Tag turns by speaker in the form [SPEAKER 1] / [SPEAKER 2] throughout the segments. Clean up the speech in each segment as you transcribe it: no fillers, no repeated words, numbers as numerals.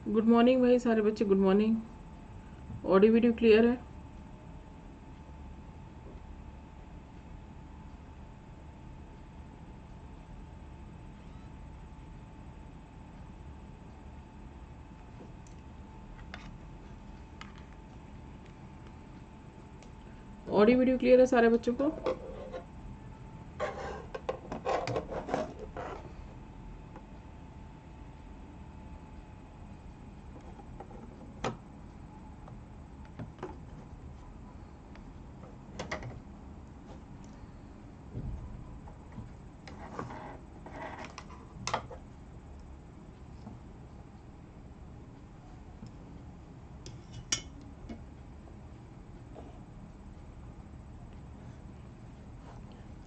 [SPEAKER 1] Good morning भाई सारे बच्चे, good morning. Audio video clear है? ऑडियो वीडियो क्लियर है सारे बच्चों को?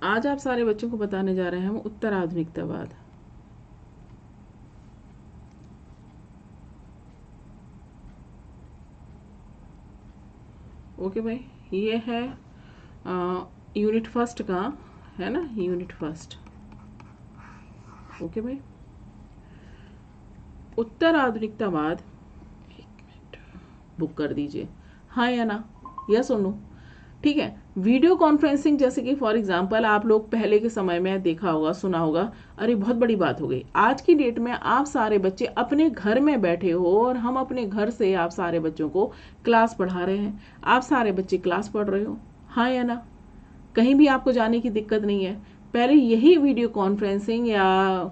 [SPEAKER 1] आज आप सारे बच्चों को बताने जा रहे हैं हम उत्तर आधुनिकतावाद। ओके भाई, ये है यूनिट फर्स्ट का, है ना, यूनिट फर्स्ट। ओके भाई, उत्तर आधुनिकतावाद। एक मिनट, बुक कर दीजिए, हाँ या ना, यस और नो। ठीक है, वीडियो कॉन्फ्रेंसिंग जैसे कि फॉर एग्जांपल आप लोग पहले के समय में देखा होगा, सुना होगा, अरे बहुत बड़ी बात हो गई। आज की डेट में आप सारे बच्चे अपने घर में बैठे हो और हम अपने घर से आप सारे बच्चों को क्लास पढ़ा रहे हैं। आप सारे बच्चे क्लास पढ़ रहे हो, हाँ या ना? कहीं भी आपको जाने की दिक्कत नहीं है। पहले यही वीडियो कॉन्फ्रेंसिंग या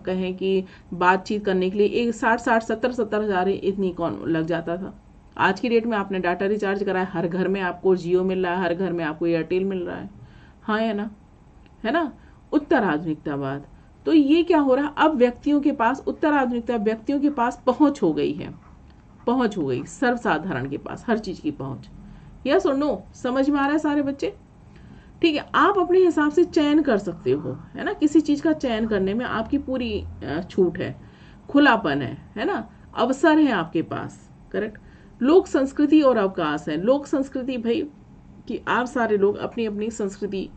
[SPEAKER 1] कहें कि बातचीत करने के लिए एक 60-70 हज़ार इतनी कौन लग जाता था। आज की डेट में आपने डाटा रिचार्ज कराया, हर घर में आपको जियो मिल रहा है, हर घर में आपको एयरटेल मिल रहा है, हाँ या ना? है ना? उत्तर आधुनिकतावाद। तो ये क्या हो रहा है, अब व्यक्तियों के पास, उत्तर आधुनिकता व्यक्तियों के पास पहुंच हो गई है, पहुंच हो गई सर्वसाधारण के पास हर चीज की पहुंच। यस और नो, समझ में आ रहा है सारे बच्चे? ठीक है, आप अपने हिसाब से चयन कर सकते हो, है ना, किसी चीज का चयन करने में आपकी पूरी छूट है, खुलापन है ना, अवसर है आपके पास। करेक्ट। लोक संस्कृति और अवकाश है। लोक संस्कृति भाई कि आप सारे लोग अपनी अपनी संस्कृति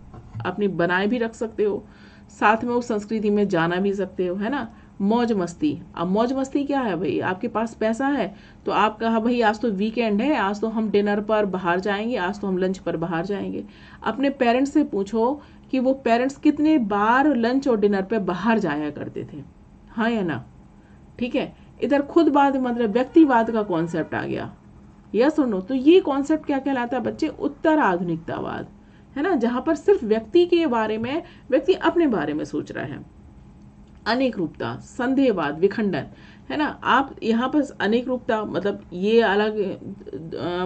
[SPEAKER 1] अपनी बनाए भी रख सकते हो, साथ में उस संस्कृति में जाना भी सकते हो, है ना। मौज मस्ती, अब मौज मस्ती क्या है भाई, आपके पास पैसा है तो आप कहा भाई आज तो वीकेंड है, आज तो हम डिनर पर बाहर जाएंगे, आज तो हम लंच पर बाहर जाएंगे। अपने पेरेंट्स से पूछो कि वो पेरेंट्स कितने बार लंच और डिनर पे बाहर जाया करते थे, हाँ या ना? ठीक है, इधर खुदवाद मतलब व्यक्तिवाद का कॉन्सेप्ट आ गया, यस और नो। तो ये कॉन्सेप्ट क्या कहलाता है बच्चे, उत्तर आधुनिकतावाद, है ना, जहां पर सिर्फ व्यक्ति के बारे में, व्यक्ति अपने बारे में सोच रहा है। अनेक रूपता, संदेहवाद, विखंडन, है ना। आप यहाँ पर अनेक रूपता मतलब ये अलग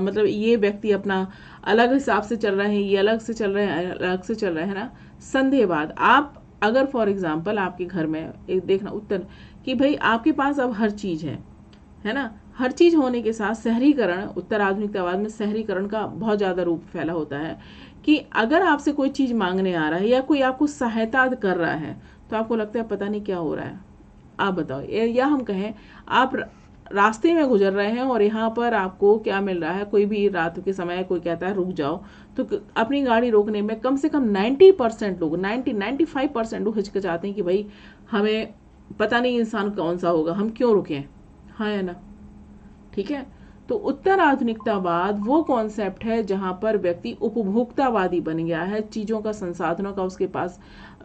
[SPEAKER 1] मतलब ये व्यक्ति अपना अलग हिसाब से चल रहे हैं, ये अलग से चल रहे हैं, अलग से चल रहे हैं ना। संदेहवाद, आप अगर फॉर एग्जाम्पल आपके घर में एक देखना उत्तर कि भाई आपके पास अब हर चीज है ना, हर चीज होने के साथ शहरीकरण, उत्तर आधुनिकतावाद में शहरीकरण का बहुत ज्यादा रूप फैला होता है कि अगर आपसे कोई चीज मांगने आ रहा है या कोई आपको सहायता कर रहा है तो आपको लगता है पता नहीं क्या हो रहा है। आप बताओ, या हम कहें आप रास्ते में गुजर रहे हैं और यहाँ पर आपको क्या मिल रहा है, कोई भी रात के समय कोई कहता है रुक जाओ, तो अपनी गाड़ी रोकने में कम से कम 90% लोग, 95% लोग हिचकिचाते हैं कि भाई हमें पता नहीं इंसान कौन सा होगा, हम क्यों रुके, हाँ या ना? ठीक है, तो उत्तर आधुनिकतावाद वो कॉन्सेप्ट है जहां पर व्यक्ति उपभोक्तावादी बन गया है, चीजों का, संसाधनों का उसके पास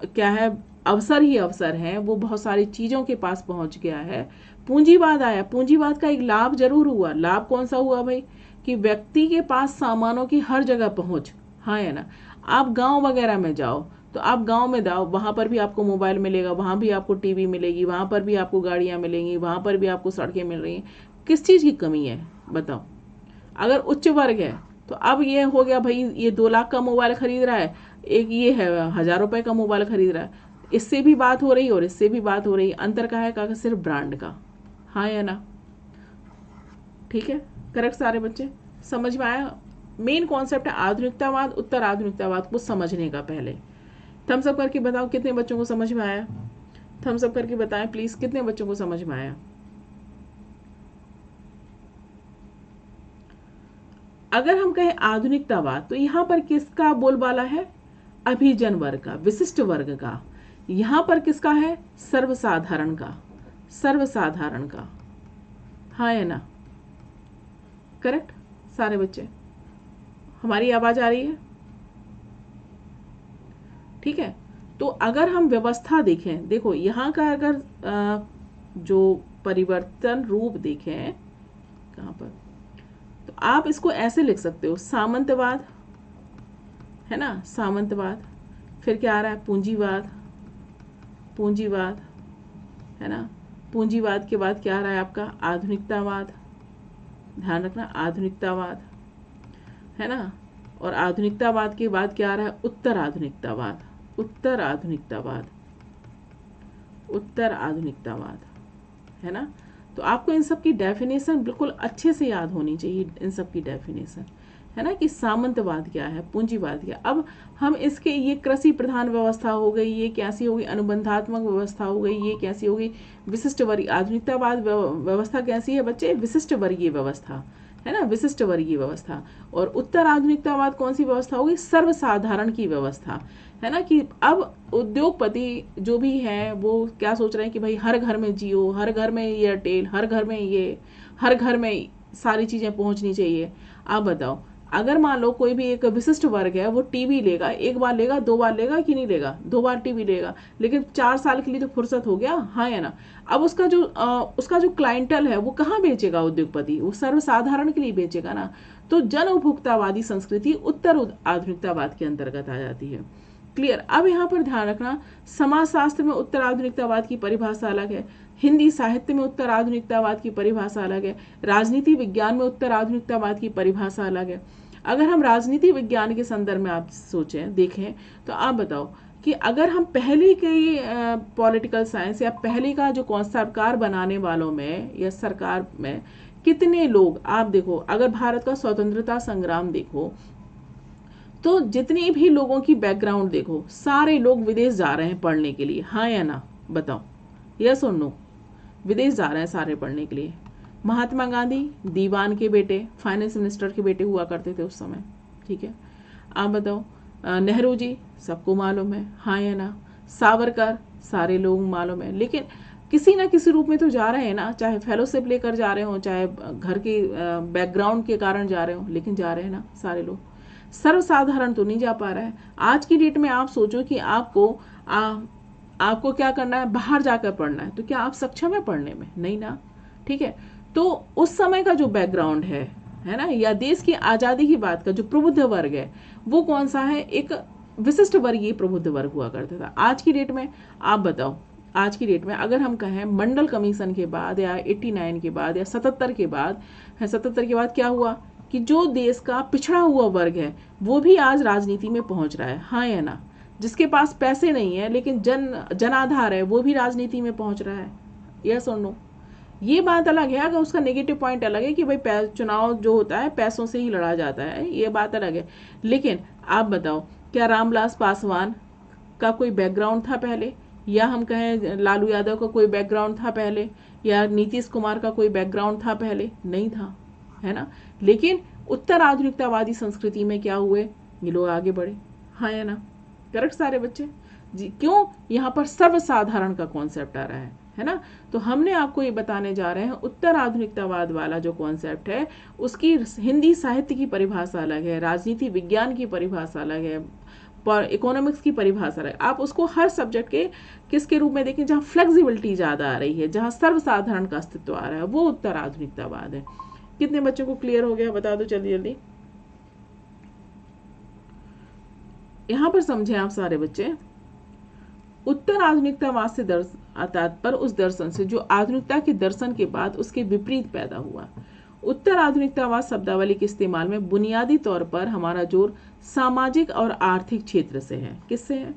[SPEAKER 1] क्या है, अवसर ही अवसर है, वो बहुत सारी चीजों के पास पहुंच गया है। पूंजीवाद आया, पूंजीवाद का एक लाभ जरूर हुआ। लाभ कौन सा हुआ भाई, कि व्यक्ति के पास सामानों की हर जगह पहुंच, हाँ या ना। आप गांव वगैरह में जाओ तो आप गांव में जाओ, वहां पर भी आपको मोबाइल मिलेगा, वहां भी आपको टीवी मिलेगी, वहां पर भी आपको गाड़ियां मिलेंगी, वहां पर भी आपको सड़कें मिल रही हैं। किस चीज की कमी है बताओ? अगर उच्च वर्ग है तो अब ये हो गया भाई, ये 2 लाख का मोबाइल खरीद रहा है, एक ये है 1,000 रुपए का मोबाइल खरीद रहा है, इससे भी बात हो रही और इससे भी बात हो रही। अंतर का है का सिर्फ ब्रांड का, हाँ या ना? ठीक है, करेक्ट सारे बच्चे, समझ में आया? मेन कॉन्सेप्ट है आधुनिकतावाद, उत्तर आधुनिकतावाद को समझने का। पहले थम्स अप करके बताओ कितने बच्चों को समझ में आया। थम्स अप करके बताएं प्लीज, कितने बच्चों को समझ में आया। अगर हम कहें आधुनिकतावाद तो यहां पर किसका बोलबाला है, अभिजन वर्ग का, विशिष्ट वर्ग का। यहां पर किसका है, सर्वसाधारण का, सर्वसाधारण का, हाँ या ना? करेक्ट सारे बच्चे? हमारी आवाज आ रही है? ठीक है। तो अगर हम व्यवस्था देखें, देखो यहाँ का अगर जो परिवर्तन रूप देखें कहाँ पर, तो आप इसको ऐसे लिख सकते हो, सामंतवाद है ना, सामंतवाद। फिर क्या आ रहा है? पूंजीवाद, पूंजीवाद है ना। पूंजीवाद के बाद क्या आ रहा है आपका? आधुनिकतावाद। ध्यान रखना, आधुनिकतावाद है ना। और आधुनिकतावाद के बाद क्या आ रहा है? उत्तर आधुनिकतावाद, उत्तर आधुनिकतावाद, उत्तर आधुनिकतावाद है ना। तो आपको इन सब की डेफिनेशन बिल्कुल अच्छे से याद होनी चाहिए, इन सब की डेफिनेशन है ना, कि सामंतवाद क्या है, पूंजीवाद क्या। अब हम इसके, ये कृषि प्रधान व्यवस्था हो गई, ये कैसी होगी? अनुबंधात्मक व्यवस्था हो गई, ये कैसी होगी? विशिष्ट वर्गीय। आधुनिकतावाद व्यवस्था कैसी है बच्चे? विशिष्ट वर्गीय व्यवस्था है ना, विशिष्ट वर्गीय व्यवस्था। और उत्तर आधुनिकतावाद कौन सी व्यवस्था होगी? सर्वसाधारण की व्यवस्था है ना। कि अब उद्योगपति जो भी है वो क्या सोच रहे हैं कि भाई हर घर में जियो, हर घर में एयरटेल, हर घर में ये, हर घर में सारी चीजें पहुंचनी चाहिए। आप बताओ, अगर मान लो कोई भी एक विशिष्ट वर्ग है, वो टीवी लेगा, एक बार लेगा, दो बार लेगा कि नहीं लेगा? दो बार टीवी लेगा, लेकिन 4 साल के लिए तो फुर्सत हो गया, हाँ या ना। अब उसका जो क्लाइंटल है वो कहाँ बेचेगा उद्योगपति? वो सर्वसाधारण के लिए बेचेगा ना। तो जन उपभोक्तावादी संस्कृति उत्तर आधुनिकतावाद के अंतर्गत आ जाती है। क्लियर? अब यहाँ पर ध्यान रखना, समाजशास्त्र में उत्तर आधुनिकतावाद की परिभाषा अलग है, हिंदी साहित्य में उत्तर आधुनिकतावाद की परिभाषा अलग है, राजनीति विज्ञान में उत्तर आधुनिकतावाद की परिभाषा अलग है। अगर हम राजनीति विज्ञान के संदर्भ में आप सोचें, देखें, तो आप बताओ कि अगर हम पहले की पॉलिटिकल साइंस या पहले का जो सरकार बनाने वालों में या सरकार में कितने लोग, आप देखो, अगर भारत का स्वतंत्रता संग्राम देखो, तो जितने भी लोगों की बैकग्राउंड देखो, सारे लोग विदेश जा रहे हैं पढ़ने के लिए, हाँ या ना? बताओ, यस और नो? विदेश जा रहे हैं सारे पढ़ने के लिए। महात्मा गांधी दीवान के बेटे, फाइनेंस मिनिस्टर के बेटे हुआ करते थे उस समय, ठीक है। आप बताओ, नेहरू जी सबको मालूम है, हाँ या ना? सावरकर सारे लोग मालूम है, लेकिन किसी ना किसी रूप में तो जा रहे हैं ना, चाहे फेलोशिप लेकर जा रहे हो, चाहे घर के बैकग्राउंड के कारण जा रहे हो, लेकिन जा रहे हैं ना सारे लोग। सर्वसाधारण तो नहीं जा पा रहा है। आज की डेट में आप सोचो कि आपको क्या करना है? बाहर जाकर पढ़ना है, तो क्या आप सक्षम है पढ़ने में? नहीं ना, ठीक है। तो उस समय का जो बैकग्राउंड है ना, या देश की आजादी की बात का जो प्रबुद्ध वर्ग है, वो कौन सा है? एक विशिष्ट वर्गीय प्रबुद्ध वर्ग हुआ करता था। आज की डेट में आप बताओ, आज की डेट में अगर हम कहें मंडल कमीशन के बाद या 89 के बाद या 77 के बाद, 77 के बाद क्या हुआ कि जो देश का पिछड़ा हुआ वर्ग है वो भी आज राजनीति में पहुंच रहा है, हाँ या ना? जिसके पास पैसे नहीं है लेकिन जनाधार है, वो भी राजनीति में पहुंच रहा है, यस और नो? ये बात अलग है, अगर उसका नेगेटिव पॉइंट अलग है कि भाई चुनाव जो होता है पैसों से ही लड़ा जाता है, ये बात अलग है। लेकिन आप बताओ, क्या रामविलास पासवान का कोई बैकग्राउंड था पहले, या हम कहें लालू यादव का कोई बैकग्राउंड था पहले, या नीतीश कुमार का कोई बैकग्राउंड था पहले? नहीं था, है ना। लेकिन उत्तर आधुनिकतावादी संस्कृति में क्या हुए? ये लोग आगे बढ़े, हाँ या ना? करेक्ट सारे बच्चे जी? क्यों? यहाँ पर सर्वसाधारण का कॉन्सेप्ट आ रहा है ना। तो हमने आपको ये बताने जा रहे हैं, उत्तर आधुनिकतावाद वाला जो कॉन्सेप्ट है उसकी हिंदी साहित्य की परिभाषा अलग है, राजनीति विज्ञान की परिभाषा अलग है, इकोनॉमिक्स की परिभाषा अलग। आप उसको हर सब्जेक्ट के किसके रूप में देखें? जहाँ फ्लेक्सिबिलिटी ज्यादा आ रही है, जहाँ सर्वसाधारण का अस्तित्व आ रहा है, वो उत्तर आधुनिकतावाद है। कितने बच्चों को क्लियर हो गया? बता दो जल्दी जल्दी। यहां पर समझे आप सारे बच्चे, उत्तर आधुनिकतावाद से तात्पर्य उस दर्शन से जो आधुनिकता के दर्शन के बाद उसके विपरीत पैदा हुआ। उत्तर आधुनिकतावाद शब्दावली के इस्तेमाल में बुनियादी तौर पर हमारा जोर सामाजिक और आर्थिक क्षेत्र से है। किससे है?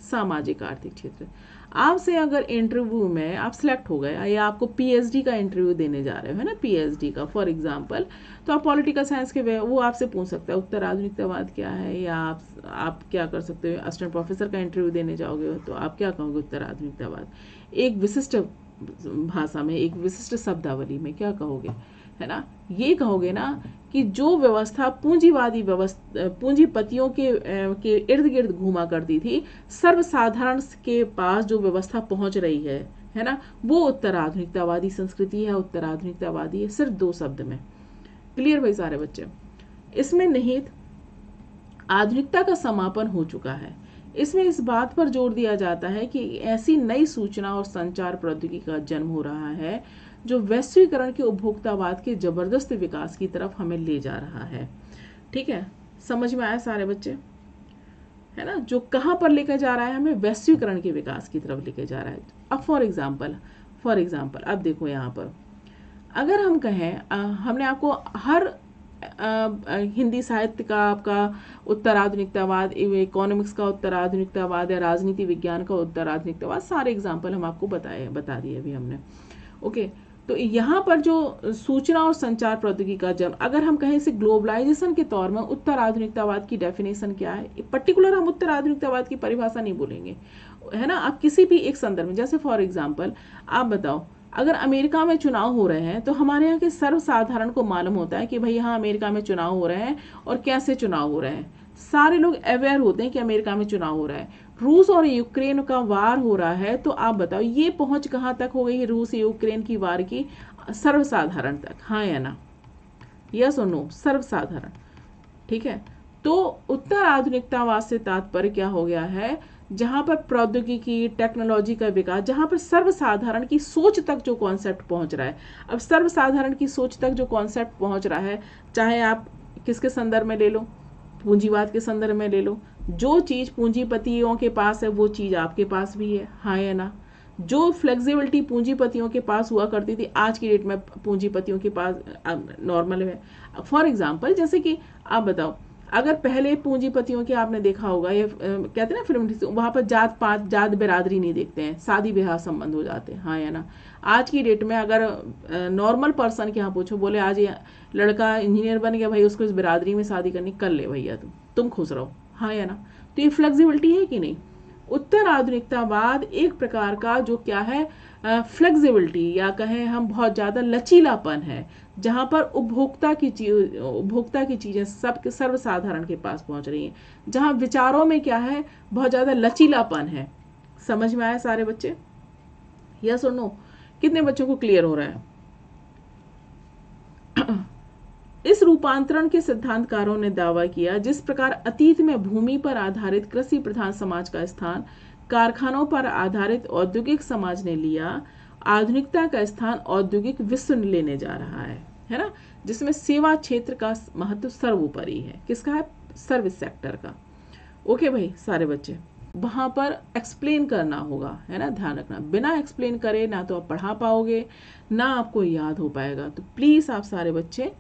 [SPEAKER 1] सामाजिक आर्थिक क्षेत्र। आपसे अगर इंटरव्यू में आप सिलेक्ट हो गए या आपको पीएचडी का इंटरव्यू देने जा रहे हो, है ना, पीएचडी का फॉर एग्जांपल, तो आप पॉलिटिकल साइंस के वो आपसे पूछ सकता है उत्तर आधुनिकतावाद क्या है, या आप क्या कर सकते हो, असिस्टेंट प्रोफेसर का इंटरव्यू देने जाओगे तो आप क्या कहोगे? उत्तर आधुनिकतावाद एक विशिष्ट भाषा में, एक विशिष्ट शब्दावली में क्या कहोगे, है ना? ये कहोगे ना कि जो व्यवस्था पूंजीवादी व्यवस्था पूंजीपतियों के इर्द गिर्द घूमा करती थी, सर्वसाधारण के पास जो व्यवस्था पहुंच रही है है ना, वो उत्तराधुनिकतावादी संस्कृति है, उत्तराधुनिकतावादी है, सिर्फ 2 शब्द में। क्लियर भाई सारे बच्चे? इसमें निहित आधुनिकता का समापन हो चुका है। इसमें इस बात पर जोर दिया जाता है कि ऐसी नई सूचना और संचार प्रौद्योगिकी का जन्म हो रहा है जो वैश्वीकरण के उपभोक्तावाद के जबरदस्त विकास की तरफ हमें ले जा रहा है। ठीक है, समझ में आया सारे बच्चे? है ना, जो कहाँ पर लेकर जा रहा है, हमें वैश्वीकरण के विकास की तरफ लेकर जा रहा है। अब फॉर एग्जाम्पल अब देखो यहाँ पर अगर हम कहें हमने आपको हर हिंदी साहित्य का आपका उत्तराधुनिकतावाद, इकोनॉमिक्स का उत्तराधुनिकतावाद या राजनीति विज्ञान का उत्तराधुनिकतावाद, सारे एग्जाम्पल हम आपको बता दिए अभी हमने। ओके, तो यहाँ पर जो सूचना और संचार प्रौद्योगिकी का जन्म, अगर हम कहें इसे ग्लोबलाइजेशन के तौर में, उत्तराधुनिकतावाद की डेफिनेशन क्या है, पर्टिकुलर हम उत्तराधुनिकतावाद की परिभाषा नहीं बोलेंगे, है ना। आप किसी भी एक संदर्भ में, जैसे फॉर एग्जाम्पल आप बताओ अगर अमेरिका में चुनाव हो रहे हैं तो हमारे यहाँ के सर्वसाधारण को मालूम होता है कि भाई यहाँ अमेरिका में चुनाव हो रहे हैं और कैसे चुनाव हो रहे हैं, सारे लोग अवेयर होते हैं कि अमेरिका में चुनाव हो रहा है। रूस और यूक्रेन का वार हो रहा है, तो आप बताओ ये पहुंच कहाँ तक हो गई है रूस यूक्रेन की वार की? सर्वसाधारण तक, हाँ या ना, यस और नो, सर्वसाधारण। ठीक है, तो उत्तर आधुनिकतावाद से तात्पर्य क्या हो गया है, जहां पर प्रौद्योगिकी टेक्नोलॉजी का विकास, जहां पर सर्वसाधारण की सोच तक जो कॉन्सेप्ट पहुंच रहा है। अब सर्वसाधारण की सोच तक जो कॉन्सेप्ट पहुंच रहा है, चाहे आप किसके संदर्भ में ले लो, पूंजीवाद के संदर्भ में ले लो, जो चीज पूंजीपतियों के पास है वो चीज आपके पास भी है, हाँ या ना। जो फ्लेक्सिबिलिटी पूंजीपतियों के पास हुआ करती थी आज की डेट में पूंजीपतियों के पास नॉर्मल है। फॉर एग्जाम्पल जैसे कि आप बताओ, अगर पहले पूंजीपतियों के आपने देखा होगा, ये कहते हैं ना फिल्म, वहां पर जात बिरादरी नहीं देखते हैं, शादी ब्याह संबंध हो जाते हैं, हाँ या ना। आज की डेट में अगर नॉर्मल पर्सन के यहाँ पूछो, बोले आज ये लड़का इंजीनियर बन गया भाई, उसको इस बिरादरी में शादी करनी, कर ले भैया, तुम खुश रहो, हाँ या ना। तो ये फ्लेक्सिबिलिटी है कि नहीं? उत्तर आधुनिकतावाद एक प्रकार का जो क्या है, फ्लेक्सिबिलिटी या कहें हम बहुत ज्यादा लचीलापन है, जहां पर उपभोक्ता की चीजें सबके सर्वसाधारण के पास पहुंच रही हैं, जहां विचारों में क्या है, बहुत ज्यादा लचीलापन है। समझ में आया सारे बच्चे? यस और नो? कितने बच्चों को क्लियर हो रहा है? इस रूपांतरण के सिद्धांतकारों ने दावा किया, जिस प्रकार अतीत में भूमि पर आधारित कृषि प्रधान समाज का स्थान कारखानों पर आधारित औद्योगिक समाज ने लिया, आधुनिकता का स्थान औद्योगिक विश्व लेने जा रहा है ना, जिसमें सेवा क्षेत्र का महत्व सर्वोपरि है। किसका है? सर्विस सेक्टर का। ओके भाई सारे बच्चे, वहां पर एक्सप्लेन करना होगा, है ना, ध्यान रखना, बिना एक्सप्लेन करे ना तो आप पढ़ा पाओगे ना आपको याद हो पाएगा। तो प्लीज आप सारे बच्चे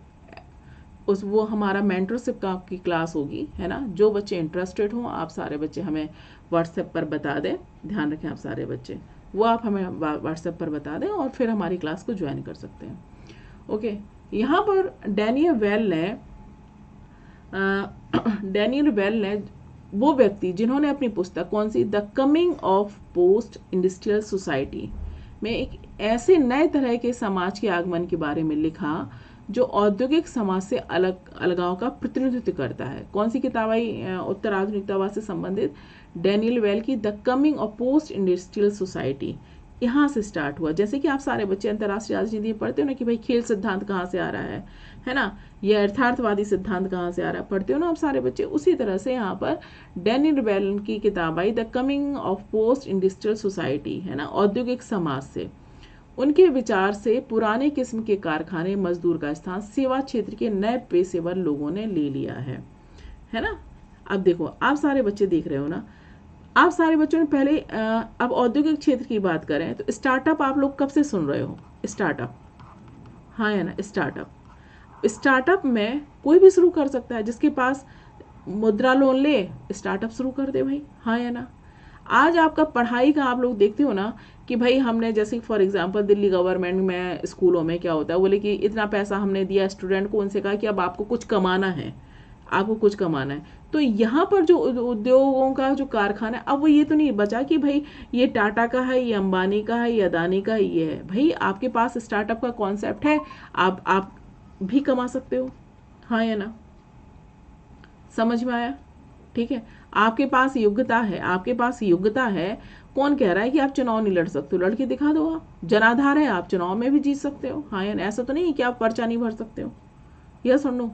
[SPEAKER 1] वो हमारा मेंटरशिप का आपकी क्लास होगी, है ना, जो बच्चे इंटरेस्टेड हो आप सारे बच्चे हमें व्हाट्सएप पर बता दें, ध्यान रखें आप सारे बच्चे, वो आप हमें व्हाट्सएप पर बता दें और फिर हमारी क्लास को ज्वाइन कर सकते हैं। ओके, यहाँ पर डैनियल वेल ने वो व्यक्ति जिन्होंने अपनी पुस्तक कौन सी, the coming of post industrial society में एक ऐसे नए तरह के समाज के आगमन के बारे में लिखा जो औद्योगिक समाज से अलगाव का प्रतिनिधित्व करता है। कौन सी किताब आई उत्तर आधुनिकतावाद से संबंधित? डैनियल वेल की the coming of post industrial society. यहाँ से स्टार्ट हुआ। जैसे कि आप सारे बच्चे अंतर्राष्ट्रीय राजनीति पढ़ते हो ना कि भाई खेल सिद्धांत कहाँ से आ रहा है ना, या यथार्थवादी सिद्धांत कहाँ से आ रहा है, पढ़ते हो ना आप सारे बच्चे। उसी तरह से यहाँ पर डैनियल वेल की किताब आई the coming of post industrial society, है ना, औद्योगिक समाज से। उनके विचार से पुराने किस्म के कारखाने मजदूर का स्थान सेवा क्षेत्र के नए पेशेवर लोगों ने ले लिया है ना। अब देखो आप सारे बच्चे देख रहे हो ना, आप सारे बच्चों ने पहले अब औद्योगिक क्षेत्र की बात करें तो स्टार्टअप आप लोग कब से सुन रहे हो? स्टार्टअप, हाँ या ना, स्टार्टअप में कोई भी शुरू कर सकता है, जिसके पास मुद्रा लोन ले स्टार्टअप शुरू कर दे भाई, हाँ या ना। आज आपका पढ़ाई का आप लोग देखते हो ना कि भाई हमने जैसे फॉर एग्जांपल दिल्ली गवर्नमेंट में स्कूलों में क्या होता है, बोले कि इतना पैसा हमने दिया स्टूडेंट को, उनसे कहा कि अब आपको कुछ कमाना है, आपको कुछ कमाना है। तो यहाँ पर जो उद्योगों का जो कारखाना है, अब वो ये तो नहीं बचा कि भाई ये टाटा का है, ये अंबानी का है, ये अदानी का है, ये है। भाई आपके पास स्टार्टअप का कॉन्सेप्ट है, आप भी कमा सकते हो, हाँ या ना। समझ में आया? ठीक है, आपके पास योग्यता है, कौन कह रहा है कि आप चुनाव नहीं लड़ सकते हो? लड़के दिखा दो, आप जनाधार है, आप चुनाव में भी जीत सकते हो। हाँ या ऐसा तो नहीं है कि आप पर्चा नहीं भर सकते हो, यस और नो,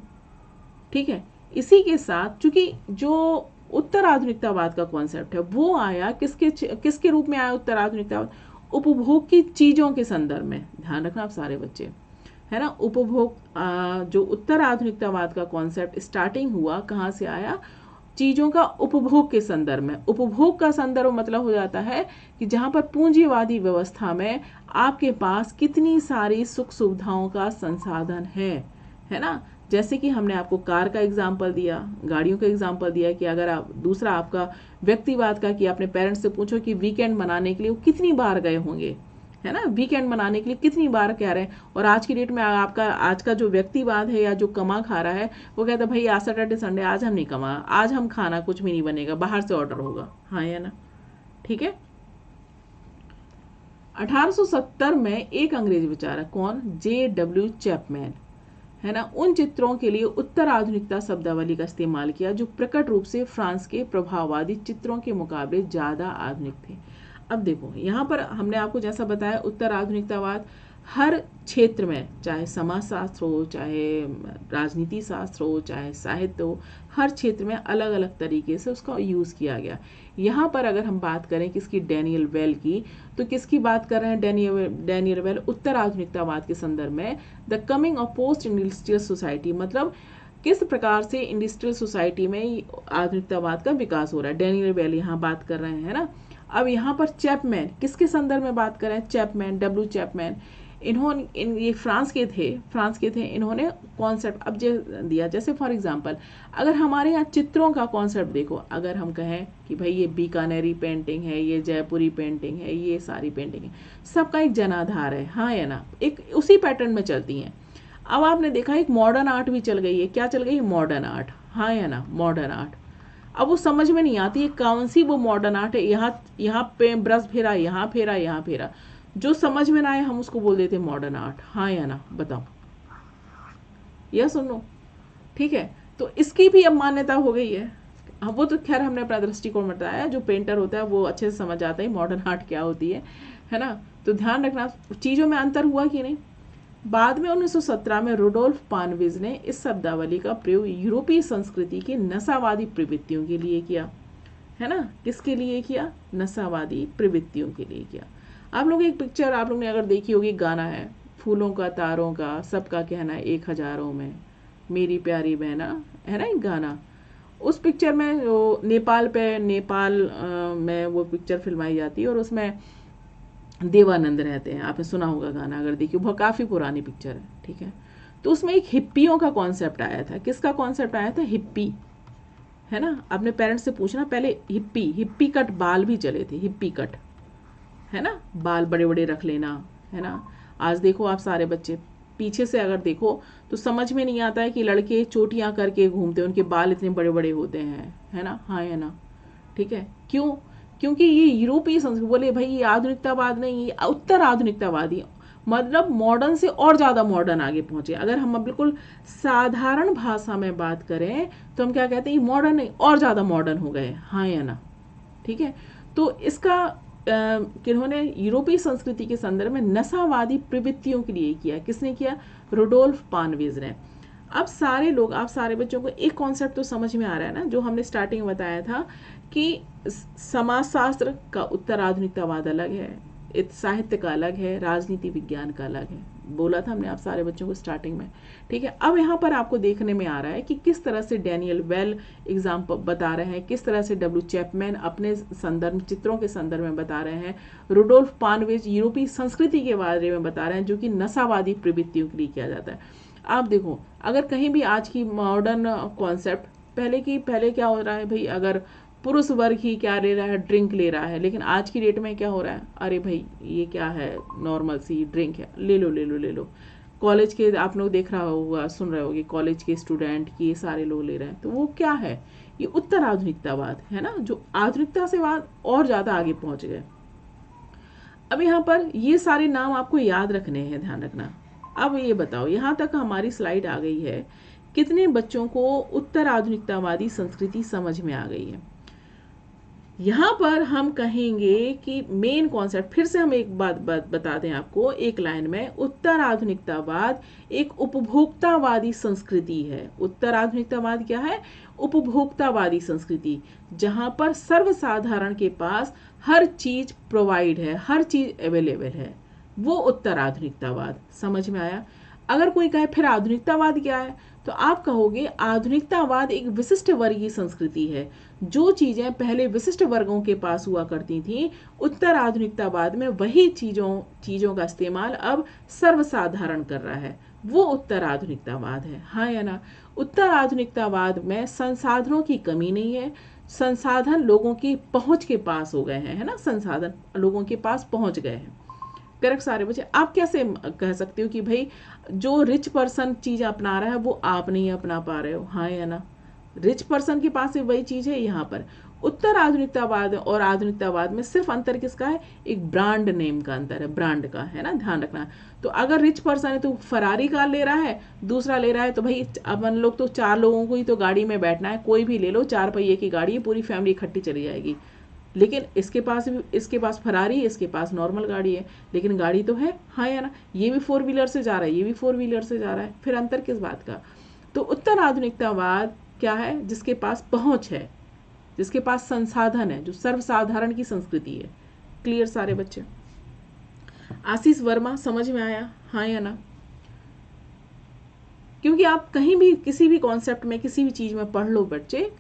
[SPEAKER 1] ठीक है। इसी के साथ चूंकि जो उत्तर आधुनिकतावाद का कॉन्सेप्ट है वो आया किसके रूप में आया उत्तर आधुनिकतावाद? उपभोग की चीजों के संदर्भ में, ध्यान रखना आप सारे बच्चे, है ना। उपभोग जो उत्तर आधुनिकतावाद का कॉन्सेप्ट स्टार्टिंग हुआ कहाँ से आया? चीजों का उपभोग के संदर्भ में। उपभोग का संदर्भ मतलब हो जाता है कि जहां पर पूंजीवादी व्यवस्था में आपके पास कितनी सारी सुख सुविधाओं का संसाधन है ना। जैसे कि हमने आपको कार का एग्जाम्पल दिया, गाड़ियों का एग्जाम्पल दिया कि अगर आप दूसरा आपका व्यक्तिवाद का कि अपने पेरेंट्स से पूछो कि वीकेंड मनाने के लिए वो कितनी बार गए होंगे, है ना, वीकेंड मनाने के लिए कितनी बार कह रहे हैं। और आज की डेट में आपका आज का जो व्यक्तिवाद है या जो कमा खा रहा है वो कहता है भाई आज सैटरडे संडे, आज हम नहीं कमा, आज हम खाना कुछ भी नहीं बनेगा, बाहर से ऑर्डर होगा, हाँ या ना, ठीक है। 1870 में एक अंग्रेजी विचारक, कौन? J.W. चैपमैन, है ना, उन चित्रों के लिए उत्तर आधुनिकता शब्दावली का इस्तेमाल किया जो प्रकट रूप से फ्रांस के प्रभाववादी चित्रों के मुकाबले ज्यादा आधुनिक थे। अब देखो यहाँ पर हमने आपको जैसा बताया उत्तर आधुनिकतावाद हर क्षेत्र में, चाहे समाजशास्त्र हो, चाहे राजनीति शास्त्र हो, चाहे साहित्य हो, हर क्षेत्र में अलग अलग तरीके से उसका यूज किया गया। यहाँ पर अगर हम बात करें किसकी, डैनियल वेल की, तो किसकी बात कर रहे हैं? डैनियल वेल उत्तर आधुनिकतावाद के संदर्भ में the coming of post industrial society, मतलब किस प्रकार से इंडस्ट्रियल सोसाइटी में आधुनिकतावाद का विकास हो रहा है, डैनियल वेल यहाँ बात कर रहे हैं, है ना। अब यहाँ पर चैपमैन किसके संदर्भ में बात कर रहे हैं? Chapman, W. चैपमैन, इन्होंने ये फ्रांस के थे, इन्होंने कॉन्सेप्ट अब दिया। जैसे फॉर एग्जांपल अगर हमारे यहाँ चित्रों का कॉन्सेप्ट देखो, अगर हम कहें कि भाई ये बीकानेरी पेंटिंग है, ये जयपुरी पेंटिंग है, ये सारी पेंटिंग है, सबका एक जनाधार है, हाँ या ना, एक उसी पैटर्न में चलती हैं। अब आपने देखा एक मॉडर्न आर्ट भी चल गई है, क्या चल गई है? मॉडर्न आर्ट, हाँ या ना, मॉडर्न आर्ट। अब वो समझ में नहीं आती है कौन सी वो मॉडर्न आर्ट है, यहाँ पे ब्रश फेरा, यहाँ फेरा, यहाँ फेरा, जो समझ में ना आए हम उसको बोल देते मॉडर्न आर्ट, हाँ या ना, बताओ, यह सुनो, ठीक है। तो इसकी भी अब मान्यता हो गई है। वो तो खैर हमने अपना दृष्टिकोण बताया, जो पेंटर होता है वो अच्छे से समझ आता है मॉडर्न आर्ट क्या होती है ना। तो ध्यान रखना चीजों में अंतर हुआ कि नहीं। बाद में 1917 में रुडोल्फ पानविज ने इस शब्दावली का प्रयोग यूरोपीय संस्कृति के नशावादी प्रवृत्तियों के लिए किया, है ना। किसके लिए किया? नशावादी प्रवृत्तियों के लिए किया। आप लोग एक पिक्चर आप लोग ने अगर देखी होगी, गाना है फूलों का तारों का सबका कहना एक हजारों में, मेरी प्यारी बहना, है ना एक गाना। उस पिक्चर में वो नेपाल में वो पिक्चर फिल्माई जाती है और उसमें देवानंद रहते हैं, आपने सुना होगा गाना अगर देखिए, बहुत काफी पुरानी पिक्चर है, ठीक है। तो उसमें एक हिप्पियों का कॉन्सेप्ट आया था। किसका कॉन्सेप्ट आया था? हिप्पी, है ना। अपने पेरेंट्स से पूछना, पहले हिप्पी कट बाल भी चले थे, हिप्पी कट, है ना, बाल बड़े बड़े रख लेना, है ना। आज देखो आप सारे बच्चे पीछे से अगर देखो तो समझ में नहीं आता है कि लड़के चोटियां करके घूमते हैं, उनके बाल इतने बड़े बड़े होते हैं, है ना, हाँ या ना, ठीक है। क्यों? क्योंकि ये यूरोपीय संस्कृति, बोले भाई ये आधुनिकतावाद नहीं, ये उत्तर आधुनिकतावादी, मतलब मॉडर्न से और ज्यादा मॉडर्न आगे पहुंचे। अगर हम बिल्कुल साधारण भाषा में बात करें तो हम क्या कहते हैं, ये मॉडर्न नहीं और ज्यादा मॉडर्न हो गए, हाँ या ना, ठीक है। तो इसका किन्होंने यूरोपीय संस्कृति के संदर्भ में नशावादी प्रवृत्तियों के लिए किया। किसने किया? रुडोल्फ पानविज ने। अब सारे लोग, आप सारे बच्चों को एक कॉन्सेप्ट तो समझ में आ रहा है ना, जो हमने स्टार्टिंग में बताया था कि समाजशास्त्र का उत्तर आधुनिकतावाद अलग है, साहित्य का अलग है, राजनीति विज्ञान का अलग है, बोला था हमने आप सारे बच्चों को स्टार्टिंग में, ठीक है। अब यहाँ पर आपको देखने में आ रहा है कि किस तरह से डैनियल वेल एग्जाम्पल बता रहे हैं, किस तरह से W. चैपमैन अपने संदर्भ चित्रों के संदर्भ में बता रहे हैं, रुडोल्फ पानविज यूरोपीय संस्कृति के बारे में बता रहे हैं, जो कि नशावादी प्रवृत्तियों के लिए किया जाता है। आप देखो अगर कहीं भी आज की मॉडर्न कॉन्सेप्ट, पहले क्या हो रहा है भाई, अगर पुरुष वर्ग ही क्या ले रहा है, ड्रिंक ले रहा है, लेकिन आज की डेट में क्या हो रहा है, अरे भाई ये क्या है, नॉर्मल सी ड्रिंक है, ले लो। कॉलेज के आप लोग देख रहा होगा, सुन रहे होगे, कॉलेज के स्टूडेंट की ये सारे लोग ले रहे हैं, तो वो क्या है, ये उत्तर आधुनिकतावाद है ना, जो आधुनिकता से बाद और ज्यादा आगे पहुंच गए। अब यहाँ पर ये सारे नाम आपको याद रखने हैं, ध्यान रखना। अब ये बताओ, यहाँ तक हमारी स्लाइड आ गई है, कितने बच्चों को उत्तर आधुनिकतावादी संस्कृति समझ में आ गई है? यहाँ पर हम कहेंगे कि मेन कॉन्सेप्ट, फिर से हम एक बात बता दें आपको एक लाइन में, उत्तर आधुनिकतावाद एक उपभोक्तावादी संस्कृति है। उत्तर आधुनिकतावाद क्या है? उपभोक्तावादी संस्कृति, जहां पर सर्वसाधारण के पास हर चीज प्रोवाइड है, हर चीज अवेलेबल है, वो उत्तर आधुनिकतावाद। समझ में आया? अगर कोई कहे फिर आधुनिकतावाद क्या है, तो आप कहोगे आधुनिकतावाद एक विशिष्ट वर्गीय संस्कृति है। जो चीजें पहले विशिष्ट वर्गों के पास हुआ करती थी, उत्तर आधुनिकतावाद में वही चीजों का इस्तेमाल अब सर्वसाधारण कर रहा है, वो उत्तर आधुनिकतावाद है। हाँ या ना? उत्तर आधुनिकतावाद में संसाधनों की कमी नहीं है, संसाधन लोगों की पहुंच के पास हो गए हैं, है ना, संसाधन लोगों के पास पहुंच गए हैं। करेक्ट सारे बच्चे? आप कैसे कह सकते हो कि भाई जो रिच पर्सन चीज अपना रहा है वो आप नहीं अपना पा रहे हो? हाँ या ना? रिच पर्सन के पास वही चीज है। यहाँ पर उत्तर आधुनिकतावाद और आधुनिकतावाद में सिर्फ अंतर किसका है? एक ब्रांड नेम का अंतर है, ब्रांड का, है ना, ध्यान रखना। तो अगर रिच पर्सन है तो फरारी कार ले रहा है, दूसरा ले रहा है तो भाई अपन लोग तो 4 लोगों को ही तो गाड़ी में बैठना है, कोई भी ले लो, 4 पहिए की गाड़ी है, पूरी फैमिली इकट्ठी चली जाएगी। लेकिन इसके पास फरारी, इसके पास नॉर्मल गाड़ी है, लेकिन गाड़ी तो है। हाँ या ना? ये भी 4 व्हीलर से जा रहा है, ये भी 4 व्हीलर से जा रहा है, फिर अंतर किस बात का? तो उत्तर आधुनिकतावाद क्या है? जिसके पास पहुंच है, जिसके पास संसाधन है, जो सर्वसाधारण की संस्कृति है। क्लियर सारे बच्चे? आशीष वर्मा, समझ में आया? हाँ या ना? क्योंकि आप कहीं भी किसी भी कॉन्सेप्ट में किसी भी चीज में पढ़ लो बच्चे,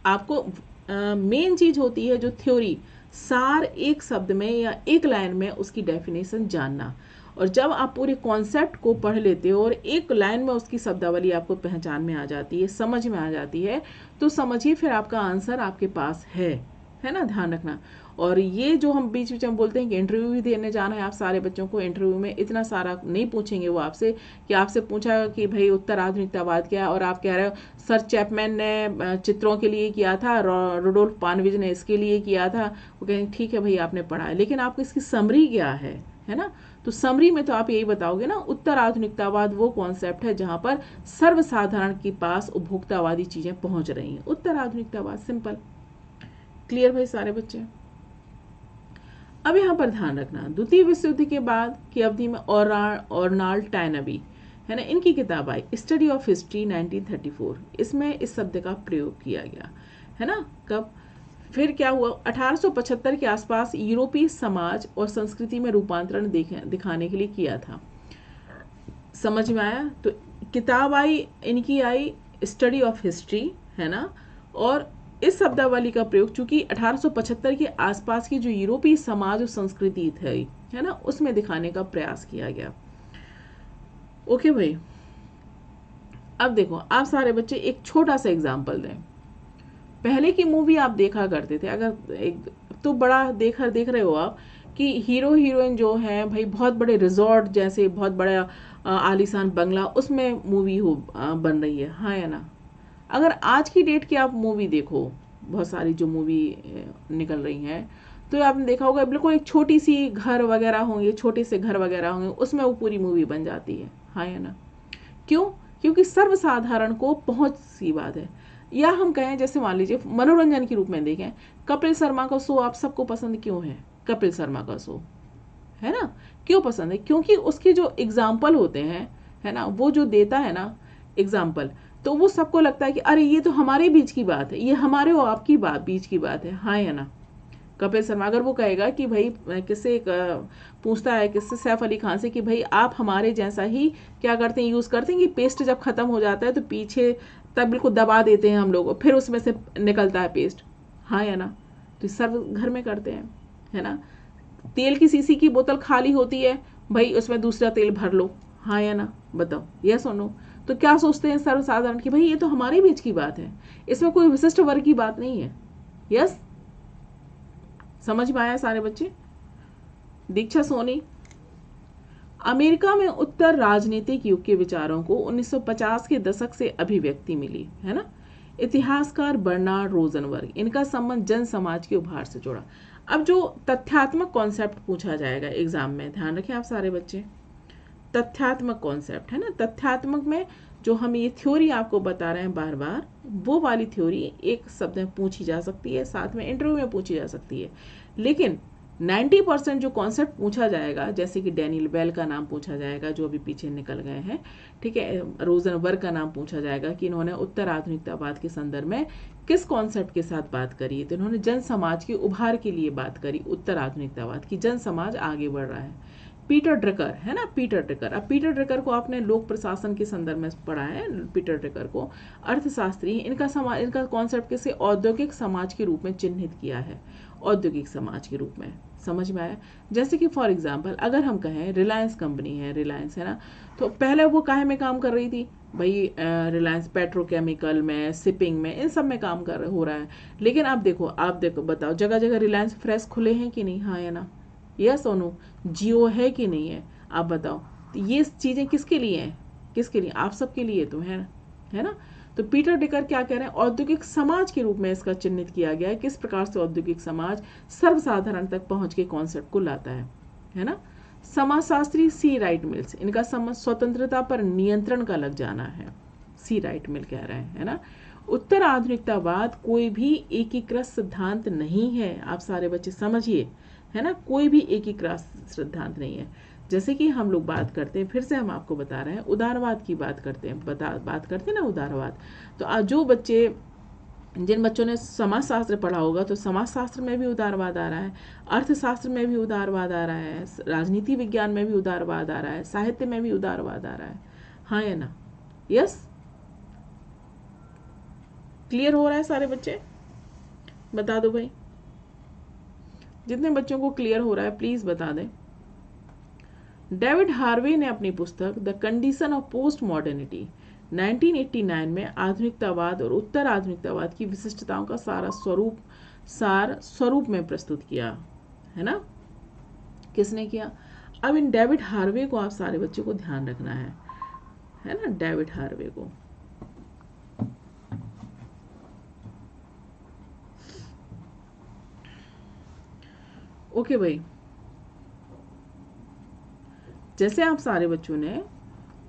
[SPEAKER 1] आपको मेन चीज होती है जो थ्योरी, सार, एक शब्द में या एक लाइन में उसकी डेफिनेशन जानना। और जब आप पूरे कॉन्सेप्ट को पढ़ लेते हो और एक लाइन में उसकी शब्दावली आपको पहचान में आ जाती है, समझ में आ जाती है, तो समझिए फिर आपका आंसर आपके पास है ना, ध्यान रखना। और ये जो हम बीच बीच में बोलते हैं कि इंटरव्यू भी देने जाना है आप सारे बच्चों को, इंटरव्यू में इतना सारा नहीं पूछेंगे वो आपसे, कि आपसे पूछा कि भाई उत्तर आधुनिकतावाद क्या है, और आप कह रहे हो सर चैपमैन ने चित्रों के लिए किया था, रुडोल्फ पानविज ने इसके लिए किया था। वो कहेंगे ठीक है भाई आपने पढ़ा है, लेकिन आपको इसकी समरी क्या है ना? तो समरी में तो आप यही बताओगे ना, उत्तर आधुनिकतावाद वो कॉन्सेप्ट है जहां पर सर्वसाधारण के पास उपभोक्तावादी चीजें पहुंच रही हैं, उत्तर आधुनिकतावाद। सिंपल। क्लियर भाई सारे बच्चे? अब यहाँ पर ध्यान रखना, द्वितीय विश्व युद्ध के बाद की अवधि में ऑर्नाल्ड टायनबी, है ना, इनकी किताब आई स्टडी ऑफ हिस्ट्री 1934, इसमें इस शब्द का प्रयोग किया गया, है ना। कब? फिर क्या हुआ? 1875 के आसपास यूरोपीय समाज और संस्कृति में रूपांतरण दिखाने के लिए किया था। समझ में आया? तो किताब आई, इनकी आई स्टडी ऑफ हिस्ट्री, है ना, और इस शब्दावली का प्रयोग चूंकि 1875 के आसपास की जो यूरोपीय समाज और संस्कृति थी, है ना, उसमें दिखाने का प्रयास किया गया। ओके भाई, अब देखो आप सारे बच्चे एक छोटा सा एग्जाम्पल दें। पहले की मूवी आप देखा करते थे, अगर एक तो बड़ा देख रहे हो आप कि हीरो हीरोइन जो है भाई बहुत बड़े रिजॉर्ट जैसे बहुत बड़ा आलीशान बंगला, उसमें मूवी बन रही है। हाँ या ना? अगर आज की डेट की आप मूवी देखो, बहुत सारी जो मूवी निकल रही हैं, तो आपने देखा होगा बिल्कुल एक छोटी सी घर वगैरह होंगे, छोटे से घर वगैरह होंगे, उसमें वो पूरी मूवी बन जाती है। हाँ या ना? क्यों? क्योंकि सर्वसाधारण को पहुंच सी बात है। या हम कहें जैसे मान लीजिए मनोरंजन के रूप में देखें, कपिल शर्मा का शो आप सबको पसंद क्यों है? कपिल शर्मा का शो, है ना, क्यों पसंद है? क्योंकि उसके जो एग्जाम्पल होते हैं, है ना, वो जो देता है ना एग्जाम्पल, तो वो सबको लगता है कि अरे ये तो हमारे बीच की बात है, ये हमारे और आपकी बीच की बात है। हाँ या ना? कपिल शर्मा अगर वो कहेगा कि भाई किससे पूछता है किससे, सैफ अली खान से, कि भाई आप हमारे जैसा ही क्या करते हैं, यूज करते हैं कि पेस्ट जब खत्म हो जाता है तो पीछे तब बिल्कुल दबा देते हैं हम लोग, फिर उसमें से निकलता है पेस्ट। हाँ या ना? तो सब घर में करते हैं, है ना। तेल की शीशी की बोतल खाली होती है, भाई उसमें दूसरा तेल भर लो। हाँ या ना? बताओ, यस और नो? तो क्या सोचते हैं सर्वसाधारण कि भाई ये तो हमारे बीच की बात है, इसमें कोई विशिष्ट वर्ग की बात नहीं है। यस, समझ में आया सारे बच्चे? दीक्षा सोनी, अमेरिका में उत्तर राजनीतिक युग के विचारों को 1950 के दशक से अभिव्यक्ति मिली, है ना। इतिहासकार बर्नार्ड रोजनबर्ग, इनका संबंध जन समाज के उभार से जोड़ा। अब जो तथ्यात्मक कॉन्सेप्ट पूछा जाएगा एग्जाम में, ध्यान रखें आप सारे बच्चे, तथ्यात्मक कॉन्सेप्ट है ना। तथ्यात्मक में जो हम ये थ्योरी आपको बता रहे हैं बार बार, वो वाली थ्योरी एक शब्द में पूछी जा सकती है, साथ में इंटरव्यू में पूछी जा सकती है। लेकिन 90% जो कॉन्सेप्ट पूछा जाएगा, जैसे कि डैनियल बेल का नाम पूछा जाएगा जो अभी पीछे निकल गए हैं, ठीक है, रोजनबर्ग का नाम पूछा जाएगा कि इन्होंने उत्तर आधुनिकतावाद के संदर्भ में किस कॉन्सेप्ट के साथ बात करी है, तो इन्होंने जन समाज के उभार के लिए बात करी, उत्तर आधुनिकतावाद की, जन समाज आगे बढ़ रहा है। पीटर ड्रकर है ना, पीटर ड्रकर। अब पीटर ड्रकर को आपने लोक प्रशासन के संदर्भ में पढ़ा है, पीटर ड्रकर को अर्थशास्त्री। इनका समाज, इनका कॉन्सेप्ट किसे औद्योगिक समाज के रूप में चिन्हित किया है, औद्योगिक समाज के रूप में, समझ में आया। जैसे कि फॉर एग्जांपल अगर हम कहें रिलायंस कंपनी है, रिलायंस है ना, तो पहले वो काहे में काम कर रही थी भाई, रिलायंस पेट्रोकेमिकल में, शिपिंग में, इन सब में काम हो रहा है। लेकिन आप देखो बताओ, जगह जगह रिलायंस फ्रेश खुले हैं कि नहीं, हाँ या ना, यस सोनू, जियो है कि नहीं है, आप बताओ। तो ये चीजें किसके लिए हैं, किसके लिए, आप सबके लिए तो है ना। तो पीटर ड्रकर क्या कह रहे हैं, औद्योगिक समाज के रूप में इसका चिन्हित किया गया है, किस प्रकार से औद्योगिक समाज सर्वसाधारण तक पहुंच के कॉन्सेप्ट को लाता है ना। समाजशास्त्री सी राइट मिल्स, इनका स्वतंत्रता पर नियंत्रण का लग जाना है, सी राइट मिल कह रहे हैं, है ना। उत्तर आधुनिकतावाद कोई भी एकीकृत सिद्धांत नहीं है, आप सारे बच्चे समझिए, है ना, कोई भी एकीकृत सिद्धांत नहीं है। जैसे कि हम लोग बात करते हैं, फिर से हम आपको बता रहे हैं, उदारवाद की बात करते हैं, बात करते हैं ना उदारवाद। तो आज जो बच्चे, जिन बच्चों ने समाजशास्त्र पढ़ा होगा, तो समाजशास्त्र में भी उदारवाद आ रहा है, अर्थशास्त्र में भी उदारवाद आ रहा है, राजनीति विज्ञान में भी उदारवाद आ रहा है, साहित्य में भी उदारवाद आ रहा है, हाँ या ना, यस। क्लियर हो रहा है सारे बच्चे, बता दो भाई, जितने बच्चों को क्लियर हो रहा है प्लीज बता दें। डेविड हार्वे ने अपनी पुस्तक the condition of post modernity 1989 में आधुनिकतावाद और उत्तर आधुनिकतावाद की विशिष्टताओं का सार स्वरूप में प्रस्तुत किया, है ना। किसने किया, अब इन डेविड हार्वे को आप सारे बच्चों को ध्यान रखना है ना, डेविड हार्वे को। ओके भाई, जैसे आप सारे बच्चों ने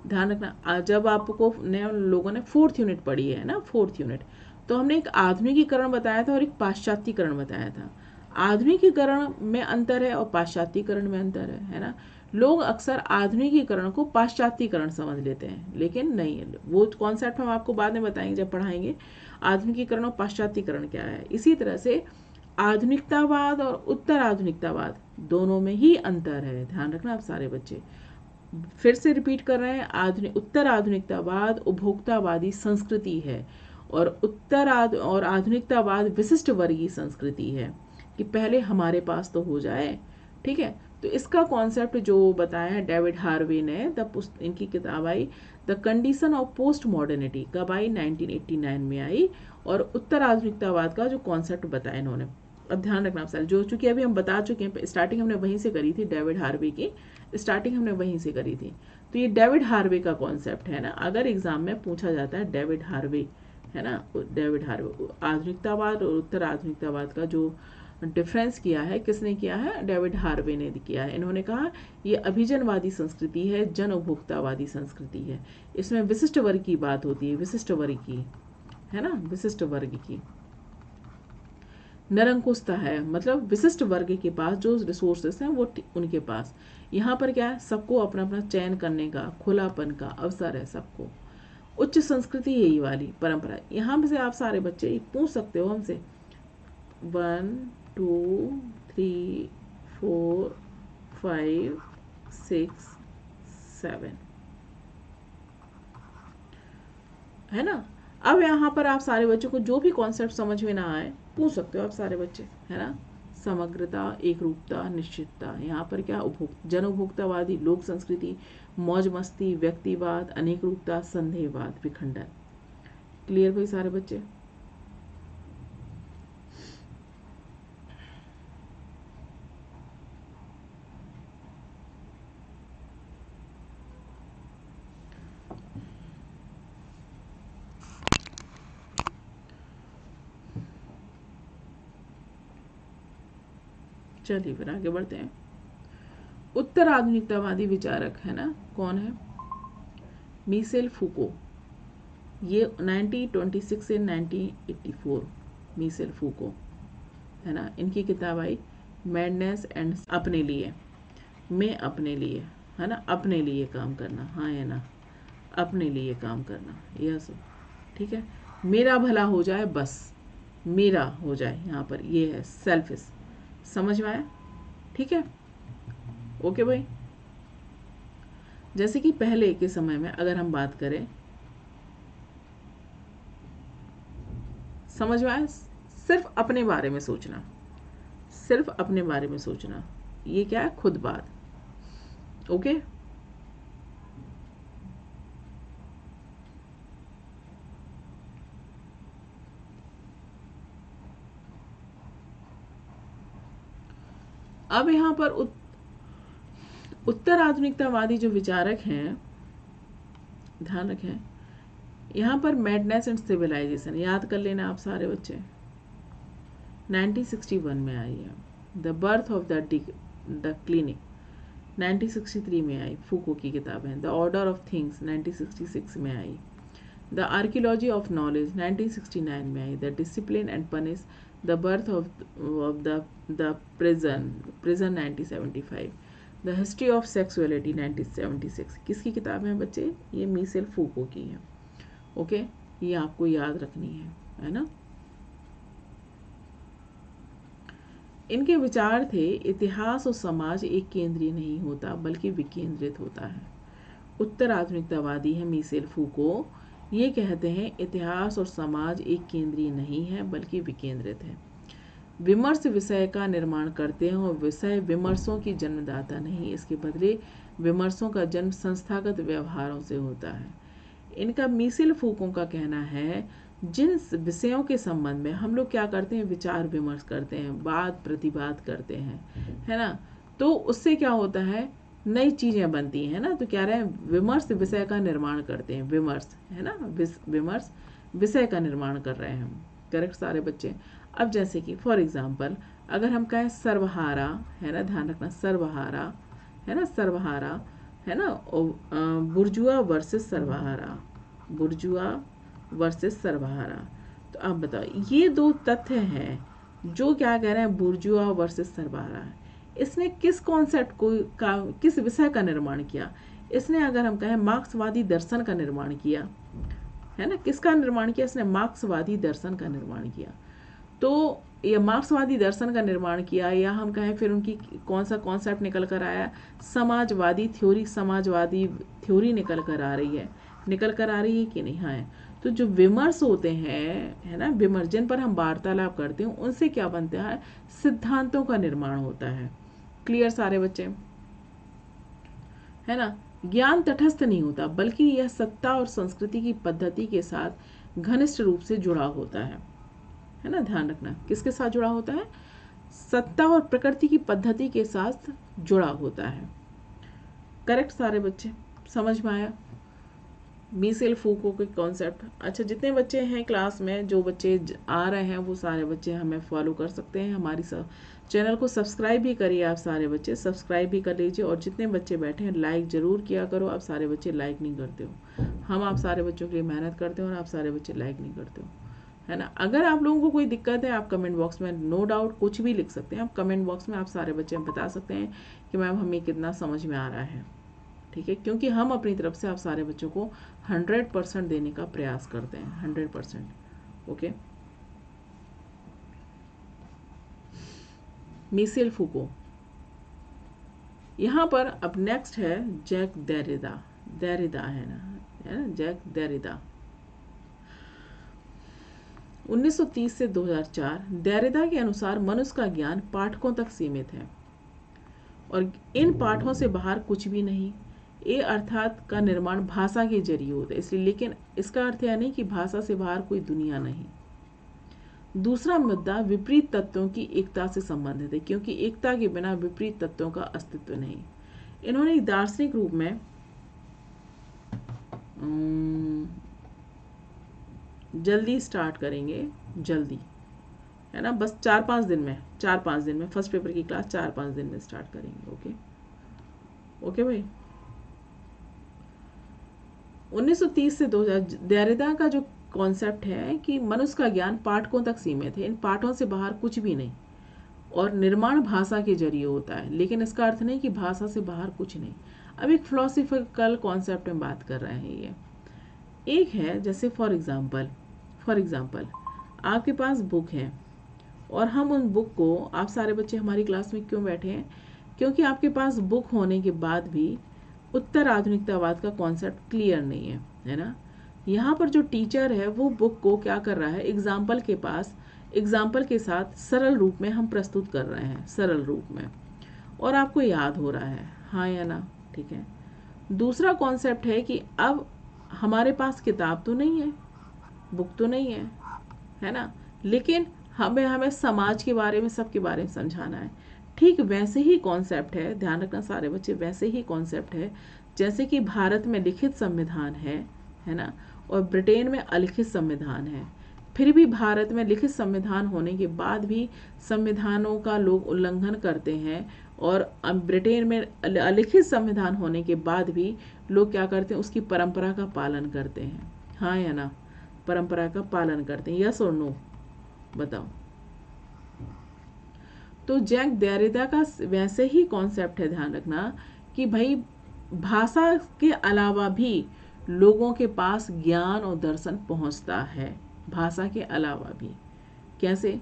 [SPEAKER 1] ध्यान रखना, जब आपको लोगों ने 4th यूनिट पढ़ी है ना, 4th यूनिट, तो हमने एक आधुनिकीकरण बताया था और एक पाश्चात्यकरण बताया था। आधुनिकीकरण में अंतर है और पाश्चात्यकरण में अंतर है ना। लोग अक्सर आधुनिकीकरण को पाश्चात्यकरण समझ लेते हैं, लेकिन नहीं, वो कॉन्सेप्ट हम आपको बाद में बताएंगे जब पढ़ाएंगे आधुनिकीकरण और पाश्चात्यकरण क्या है। इसी तरह से आधुनिकतावाद और उत्तर आधुनिकतावाद दोनों में ही अंतर है, ध्यान रखना आप सारे बच्चे। फिर से रिपीट कर रहे हैं, उत्तर आधुनिकतावाद उपभोक्तावादी संस्कृति है और और आधुनिकतावाद विशिष्ट वर्गीय संस्कृति है, कि पहले हमारे पास तो हो जाए, ठीक है। तो इसका कॉन्सेप्ट जो बताया है डेविड हार्वे ने, इनकी किताब आई the condition of postmodernity, कब आई, 1989 में आई, और उत्तर आधुनिकतावाद का जो कॉन्सेप्ट बताया इन्होंने। अब ध्यान रखना आप सर, जो चूंकि अभी हम बता चुके हैं, स्टार्टिंग हमने वहीं से करी थी, डेविड हार्वे की स्टार्टिंग हमने वहीं से करी थी। तो ये डेविड हार्वे का कॉन्सेप्ट है ना, अगर एग्जाम में पूछा जाता है डेविड हार्वे, है ना, डेविड हार्वे आधुनिकतावाद और उत्तर आधुनिकतावाद का जो डिफरेंस किया है, किसने किया है, डेविड हार्वे ने किया है। इन्होंने कहा ये अभिजनवादी संस्कृति है, जन उपभोक्तावादी संस्कृति है, इसमें विशिष्ट वर्ग की बात होती है, विशिष्ट वर्ग की, है ना, विशिष्ट वर्ग की। निरंकुशता है, मतलब विशिष्ट वर्ग के पास जो रिसोर्सेस हैं वो उनके पास। यहाँ पर क्या है, सबको अपना अपना चयन करने का, खुलापन का अवसर है सबको। उच्च संस्कृति यही वाली परंपरा। यहाँ से आप सारे बच्चे पूछ सकते हो हमसे, 1 2 3 4 5 6 7, है ना। अब यहाँ पर आप सारे बच्चों को जो भी कॉन्सेप्ट समझ में ना आए पूछ सकते हो आप सारे बच्चे, है ना। समग्रता, एक रूपता, निश्चितता, यहाँ पर क्या, जन उपभोक्तावादी, लोक संस्कृति, मौज मस्ती, व्यक्तिवाद, अनेक रूपता, संदेहवाद, विखंडन। क्लियर भाई सारे बच्चे। चलिए फिर आगे बढ़ते हैं। उत्तर आधुनिकतावादी विचारक है ना, कौन है? Michel Foucault. ये 1926 से 1984, मिशेल फूको है ना। इनकी किताब आई मैडनेस एंड अपने लिए, मैं अपने लिए, है ना, अपने लिए काम करना, हाँ है ना, अपने लिए काम करना, यह सब ठीक है। मेरा भला हो जाए, बस मेरा हो जाए, यहाँ पर ये है सेल्फिश, समझ में आया? ठीक है, ओके भाई। जैसे कि पहले के समय में अगर हम बात करें, समझ में आया? सिर्फ अपने बारे में सोचना, सिर्फ अपने बारे में सोचना, ये क्या है? खुद बात, ओके। अब यहाँ पर उत्तर आधुनिकतावादी जो विचारक हैं, ध्यान रखें, यहाँ पर मैडनेस एंड सिविलाइजेशन याद कर लेना आप सारे बच्चे, 1961 में आई है। The birth of the clinic 1963 में आई, फूको की किताब है। द ऑर्डर ऑफ थिंग्स 1966 में आई। द आर्कियोलॉजी ऑफ नॉलेज 1969 में आई। The discipline and punish, the birth of the prison 1975। The history of sexuality 1976। किसकी किताब है बच्चे? ये मिशेल फूको की है, ओके। ये आपको याद रखनी है ना। इनके विचार थे, इतिहास और समाज एक केंद्रीय नहीं होता बल्कि विकेंद्रित होता है। उत्तर आधुनिकतावादी है मिशेल फूको, ये कहते हैं इतिहास और समाज एक केंद्रीय नहीं है बल्कि विकेंद्रित है। विमर्श विषय का निर्माण करते हैं और विषय विमर्शों की जन्मदाता नहीं, इसके बदले विमर्शों का जन्म संस्थागत व्यवहारों से होता है। इनका मिशेल फूको का कहना है, जिन विषयों के संबंध में हम लोग क्या करते हैं? विचार विमर्श करते हैं, वाद प्रतिवाद करते हैं, है ना, तो उससे क्या होता है? नई चीजें बनती हैं ना। तो क्या रहे हैं? विमर्श विषय का निर्माण करते हैं, विमर्श है ना, विमर्श विषय का निर्माण कर रहे हैं हम, करेक्ट सारे बच्चे। अब जैसे कि फॉर एग्जाम्पल अगर हम कहें सर्वहारा, है ना, ध्यान रखना, सर्वहारा है ना, सर्वहारा है ना, बुर्जुआ वर्सेस सर्वहारा, बुर्जुआ वर्सेस सर्वहारा। तो आप बताओ, ये दो तथ्य हैं जो क्या कह रहे हैं? बुर्जुआ वर्सेस सर्वहारा। इसने किस कॉन्सेप्ट को किस विषय का निर्माण किया? इसने अगर हम कहें मार्क्सवादी दर्शन का निर्माण किया, है ना, किसका निर्माण किया? इसने मार्क्सवादी दर्शन का निर्माण किया। तो ये मार्क्सवादी दर्शन का निर्माण किया, या हम कहें फिर उनकी कौन सा कॉन्सेप्ट निकल कर आया? समाजवादी थ्योरी, समाजवादी थ्योरी निकल कर आ रही है, निकल कर आ रही है कि नहीं? हाँ। तो जो विमर्श होते हैं, है ना, विमर्श जिन पर हम वार्तालाप करते हैं, उनसे क्या बनता है? सिद्धांतों का निर्माण होता है। क्लियर सारे बच्चे, है ना। ज्ञान तटस्थ नहीं होता बल्कि यह सत्ता और संस्कृति की पद्धति के साथ घनिष्ठ रूप से जुड़ा होता है ना, ध्यान रखना। किसके साथ जुड़ा होता है? सत्ता और प्रकृति की पद्धति के साथ जुड़ा होता है, करेक्ट सारे बच्चे, समझ में आया मिशेल फूको के कॉन्सेप्ट? अच्छा, जितने बच्चे हैं क्लास में, जो बच्चे आ रहे हैं वो सारे बच्चे हमें फॉलो कर सकते हैं, हमारी चैनल को सब्सक्राइब भी करिए, आप सारे बच्चे सब्सक्राइब भी कर लीजिए। और जितने बच्चे बैठे हैं लाइक ज़रूर किया करो, आप सारे बच्चे लाइक नहीं करते हो, हम आप सारे बच्चों के लिए मेहनत करते हो और आप सारे बच्चे लाइक नहीं करते हो, है ना। अगर आप लोगों को कोई दिक्कत है, आप कमेंट बॉक्स में नो डाउट कुछ भी लिख सकते हैं, आप कमेंट बॉक्स में आप सारे बच्चे बता सकते हैं कि मैम हमें कितना समझ में आ रहा है, ठीक है, क्योंकि हम अपनी तरफ से आप सारे बच्चों को 100% देने का प्रयास करते हैं, 100%, ओके। Michel Foucault. यहाँ पर अब नेक्स्ट है जैक देरिदा, देरिदा है ना, जैक देरिदा। 1930 से 2004। देरिदा के अनुसार मनुष्य का ज्ञान पाठकों तक सीमित है और इन पाठों से बाहर कुछ भी नहीं। ये अर्थात का निर्माण भाषा के जरिए होता है, इसलिए, लेकिन इसका अर्थ यह नहीं कि भाषा से बाहर कोई दुनिया नहीं। दूसरा मुद्दा विपरीत तत्वों की एकता से संबंधित है, क्योंकि एकता के बिना विपरीत तत्वों का अस्तित्व नहीं। इन्होंने एक दार्शनिक रूप में जल्दी स्टार्ट करेंगे, जल्दी, है ना, बस 4-5 दिन में, 4-5 दिन में फर्स्ट पेपर की क्लास 4-5 दिन में स्टार्ट करेंगे, ओके। ओके भाई। 1930 से 2000 देरिदा का जो कॉन्सेप्ट है कि मनुष्य का ज्ञान पाठकों तक सीमित है, इन पाठों से बाहर कुछ भी नहीं, और निर्माण भाषा के जरिए होता है, लेकिन इसका अर्थ नहीं कि भाषा से बाहर कुछ नहीं। अब एक फिलोसफिकल कॉन्सेप्ट में बात कर रहे हैं ये। एक है जैसे फॉर एग्जाम्पल आपके पास बुक है, और हम उन बुक को, आप सारे बच्चे हमारी क्लास में क्यों बैठे हैं? क्योंकि आपके पास बुक होने के बाद भी उत्तर आधुनिकतावाद का कॉन्सेप्ट क्लियर नहीं है ना। यहाँ पर जो टीचर है वो बुक को क्या कर रहा है, एग्जाम्पल के साथ सरल रूप में हम प्रस्तुत कर रहे हैं, सरल रूप में, और आपको याद हो रहा है, हाँ या ना? ठीक है। दूसरा कॉन्सेप्ट है कि अब हमारे पास किताब तो नहीं है, बुक तो नहीं है ना, लेकिन हमें समाज के बारे में, सबके बारे में समझाना है। ठीक वैसे ही कॉन्सेप्ट है, ध्यान रखना सारे बच्चे, वैसे ही कॉन्सेप्ट है जैसे कि भारत में लिखित संविधान है ना, और ब्रिटेन में अलिखित संविधान है। फिर भी भारत में लिखित संविधान होने के बाद भी संविधानों का लोग उल्लंघन करते हैं, और ब्रिटेन में अलिखित संविधान होने के बाद भी लोग क्या करते हैं, उसकी परंपरा का पालन करते हैं, हाँ या ना? परंपरा का पालन करते हैं, यस और नो, बताओ। तो जैक देरिदा का वैसे ही कॉन्सेप्ट है, ध्यान रखना, कि भाई भाषा के अलावा भी लोगों के पास ज्ञान और दर्शन पहुंचता है, भाषा के अलावा भी। कैसे?